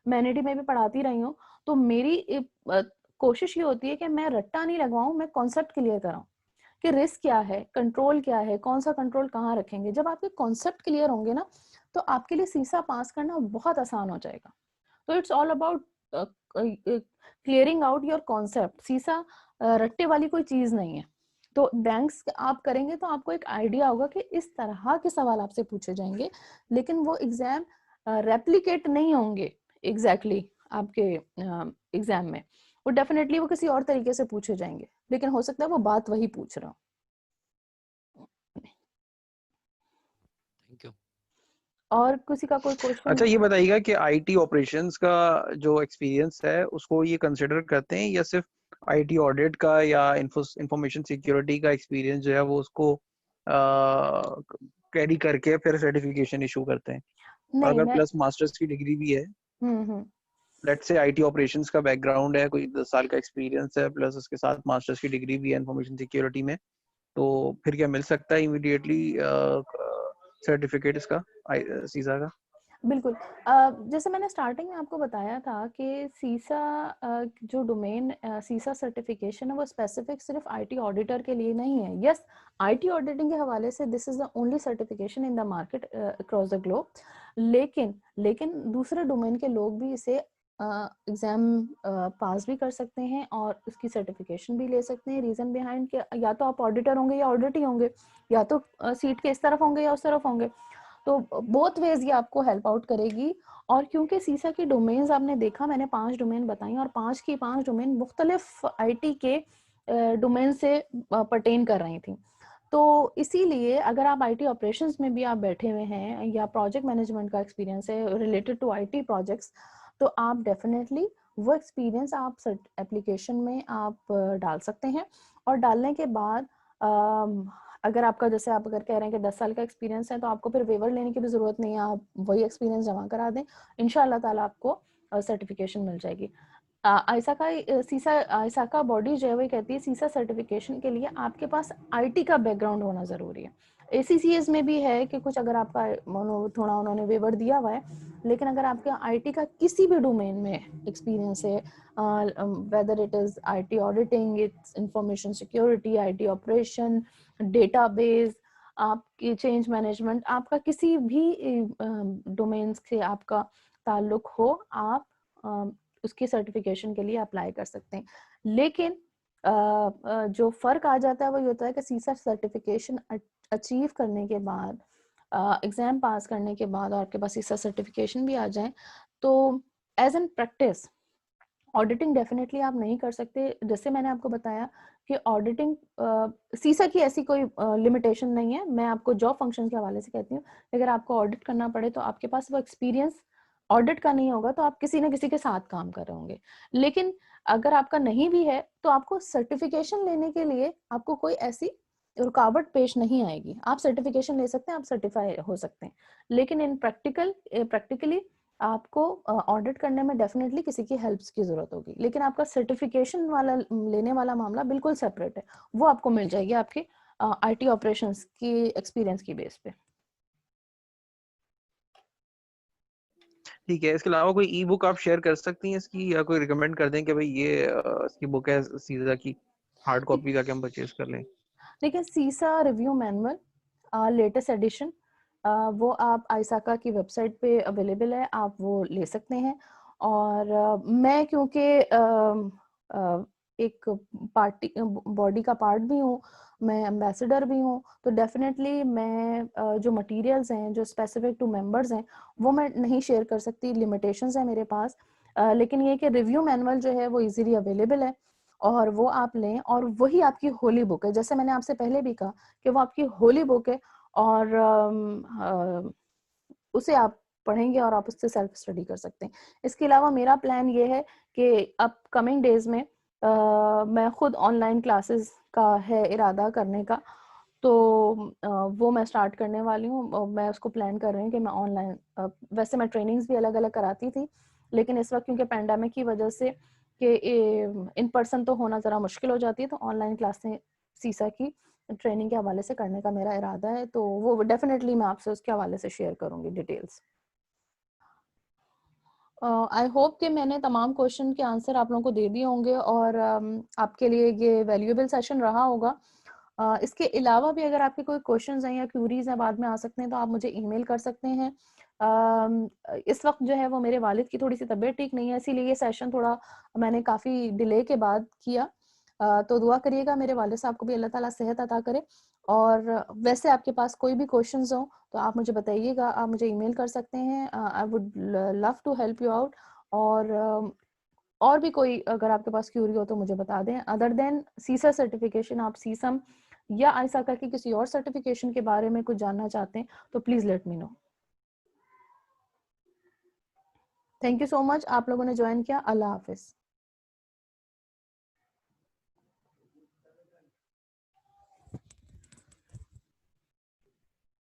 मैनेडी में भी पढ़ाती रही हूँ तो मेरी कोशिश ये होती है कि मैं रट्टा नहीं लगवाऊं, मैं कॉन्सेप्ट क्लियर कराऊं कि रिस्क क्या है, कंट्रोल क्या है, कौन सा कंट्रोल कहाँ रखेंगे। जब आपके कॉन्सेप्ट क्लियर होंगे ना तो आपके लिए सीसा पास करना बहुत आसान हो जाएगा। तो it's all about clearing out your concept. सीसा रट्टे वाली कोई चीज नहीं है। तो बैंक्स आप करेंगे तो आपको एक आइडिया होगा कि इस तरह के सवाल आपसे पूछे जाएंगे, लेकिन वो एग्जाम रेप्लिकेट नहीं होंगे एग्जैक्टली आपके एग्जाम में। वो डेफिनेटली वो किसी और तरीके से पूछे जाएंगे, लेकिन हो सकता है वो बात वही पूछ रहा हो। Thank you. और किसी का कोई क्वेश्चन? अच्छा, ये बताइएगा कि आईटी ऑपरेशंस का जो एक्सपीरियंस है उसको ये कंसिडर करते हैं या सिर्फ आईटी ऑडिट का या इंफॉर्मेशन सिक्योरिटी का एक्सपीरियंस जो है वो उसको कैरी करके फिर सर्टिफिकेशन इशू करते हैं? और नहीं अगर मैं प्लस मास्टर्स की डिग्री भी है, हम्म। लेट्स से आईटी ऑपरेशंस का बैकग्राउंड है, कोई 10 साल का एक्सपीरियंस है प्लस उसके साथ मास्टर्स की डिग्री भी है इंफॉर्मेशन सिक्योरिटी में, तो फिर क्या मिल सकता है इमीडिएटली सर्टिफिकेट इसका सीसा का? बिल्कुल। जैसे मैंने स्टार्टिंग में आपको बताया था कि सीसा जो डोमेन सीसा सर्टिफिकेशन है वो स्पेसिफिक सिर्फ आईटी ऑडिटर के लिए नहीं है। यस, आईटी ऑडिटिंग के हवाले से this is the only certification in the market across the globe, लेकिन दूसरे डोमेन के लोग भी इसे एग्जाम पास भी कर सकते हैं और उसकी सर्टिफिकेशन भी ले सकते हैं। रीजन बिहाइंड कि या तो आप ऑडिटर होंगे या ऑडिट ही होंगे, या तो सीट के इस तरफ होंगे या उस तरफ होंगे। तो बोथ वेज ये आपको हेल्प आउट करेगी। और क्योंकि सीसा की डोमेन्स आपने देखा, मैंने 5 डोमेन बताई और 5 की 5 डोमेन मुख्तलिफ आईटी के डोमेन से पर्टेन कर रही थी। तो इसीलिए अगर आप आईटी ऑपरेशंस में भी आप बैठे हुए हैं या प्रोजेक्ट मैनेजमेंट का एक्सपीरियंस है रिलेटेड टू आईटी प्रोजेक्ट्स, तो आप डेफिनेटली वो एक्सपीरियंस आप एप्लीकेशन में आप डाल सकते हैं। और डालने के बाद अगर आपका, जैसे आप अगर कह रहे हैं कि 10 साल का एक्सपीरियंस है, तो आपको फिर वेवर लेने की भी ज़रूरत नहीं है, आप वही एक्सपीरियंस जमा करा दें, इंशाअल्लाह ताला आपको सर्टिफिकेशन मिल जाएगी। आइसाका बॉडी जो है वो कहती है सीसा सर्टिफिकेशन के लिए आपके पास आईटी का बैकग्राउंड होना ज़रूरी है। एसीसीएस में भी है कि कुछ अगर आपका थोड़ा उन्होंने वेवर दिया हुआ है, लेकिन अगर आपके आईटी का किसी भी डोमेन में एक्सपीरियंस है, whether it is IT auditing, it's information security, IT operation, database, आपकी चेंज मैनेजमेंट, आपका किसी भी डोमेन्स से आपका ताल्लुक हो, आप उसकी सर्टिफिकेशन के लिए अप्लाई कर सकते हैं। लेकिन जो फ़र्क आ जाता है वो ये होता है कि सीसा सर्टिफिकेशन अचीव करने के बाद, एग्ज़ाम पास करने के बाद और आपके पास सीसा सर्टिफिकेशन भी आ जाए, तो as an practice auditing definitely आप नहीं कर सकते। जैसे मैंने आपको बताया कि ऑडिटिंग सीसा की ऐसी कोई लिमिटेशन नहीं है। मैं आपको जॉब फंक्शन के हवाले से कहती हूँ, अगर आपको ऑडिट करना पड़े तो आपके पास वो एक्सपीरियंस ऑडिट का नहीं होगा, तो आप किसी न किसी के साथ काम कर रहे होंगे। लेकिन अगर आपका नहीं भी है, तो आपको सर्टिफिकेशन लेने के लिए आपको कोई ऐसी रुकावट पेश नहीं आएगी। आप सर्टिफिकेशन ले सकते हैं, आप सर्टिफाई हो सकते हैं। लेकिन इन प्रैक्टिकली आपको ऑडिट करने में डेफिनेटली किसी की हेल्प की जरूरत होगी। लेकिन आपका सर्टिफिकेशन वाला लेने वाला मामला बिल्कुल सेपरेट है, वो आपको मिल जाएगी आपके आईटी ऑपरेशंस की एक्सपीरियंस की बेस पे। ठीक है, इसके अलावा कोई ई बुक आप शेयर कर सकती हैं इसकी, या कोई रिकमेंड कर दें कि भाई ये इसकी बुक है सीसा की, हार्ड कॉपी जाके हम परचेज कर लें? देखिए, सीसा रिव्यू मैनुअल लेटेस्ट एडिशन, वो आप आइसाका की वेबसाइट पे अवेलेबल है, आप वो ले सकते हैं। और मैं क्योंकि एक पार्टी बॉडी का पार्ट भी हूँ, मैं एम्बेसडर भी हूँ, तो डेफिनेटली मैं जो मटेरियल्स हैं जो स्पेसिफिक टू मेंबर्स हैं वो मैं नहीं शेयर कर सकती, लिमिटेशंस है मेरे पास। लेकिन ये कि रिव्यू मैनुअल जो है वो इजीली अवेलेबल है और वो आप लें, और वही आपकी होली बुक है। जैसे मैंने आपसे पहले भी कहा कि वो आपकी होली बुक है, और उसे आप पढ़ेंगे और आप उससे सेल्फ स्टडी कर सकते हैं। इसके अलावा मेरा प्लान ये है कि अपकमिंग डेज में मैं खुद ऑनलाइन क्लासेस का है इरादा करने का, तो वो मैं स्टार्ट करने वाली हूँ। मैं उसको प्लान कर रही हूँ कि मैं ऑनलाइन, वैसे मैं ट्रेनिंग्स भी अलग अलग कराती थी, लेकिन इस वक्त क्योंकि पैंडेमिक की वजह से कि इन पर्सन तो होना ज़रा मुश्किल हो जाती है, तो ऑनलाइन क्लासें सीसा की ट्रेनिंग के हवाले से करने का मेरा इरादा है। तो वो डेफिनेटली मैं आपसे उसके हवाले से शेयर करूंगी डिटेल्स। आई होप कि मैंने तमाम क्वेश्चन के आंसर आप लोगों को दे दिए होंगे और आपके लिए ये वैल्यूएबल सेशन रहा होगा। इसके अलावा भी अगर आपके कोई क्वेश्चंस हैं या क्यूरीज हैं बाद में आ सकते हैं, तो आप मुझे ईमेल कर सकते हैं। इस वक्त जो है वो मेरे वालिद की थोड़ी सी तबीयत ठीक नहीं है, इसीलिए ये सेशन थोड़ा मैंने काफ़ी डिले के बाद किया। तो दुआ करिएगा मेरे वालिद साहब को भी अल्लाह ताला सेहत अता करे। और वैसे आपके पास कोई भी क्वेश्चंस हो तो आप मुझे बताइएगा, आप मुझे ईमेल कर सकते हैं। I would love to help you out. और भी कोई अगर आपके पास क्यूरी हो तो मुझे बता दें। अदर देन सीसा सर्टिफिकेशन, आप सीसम या आइसाका की किसी और सर्टिफिकेशन के बारे में कुछ जानना चाहते हैं तो please let me know. Thank you so much, आप लोगों ने ज्वाइन किया। अल्लाह हाफिज।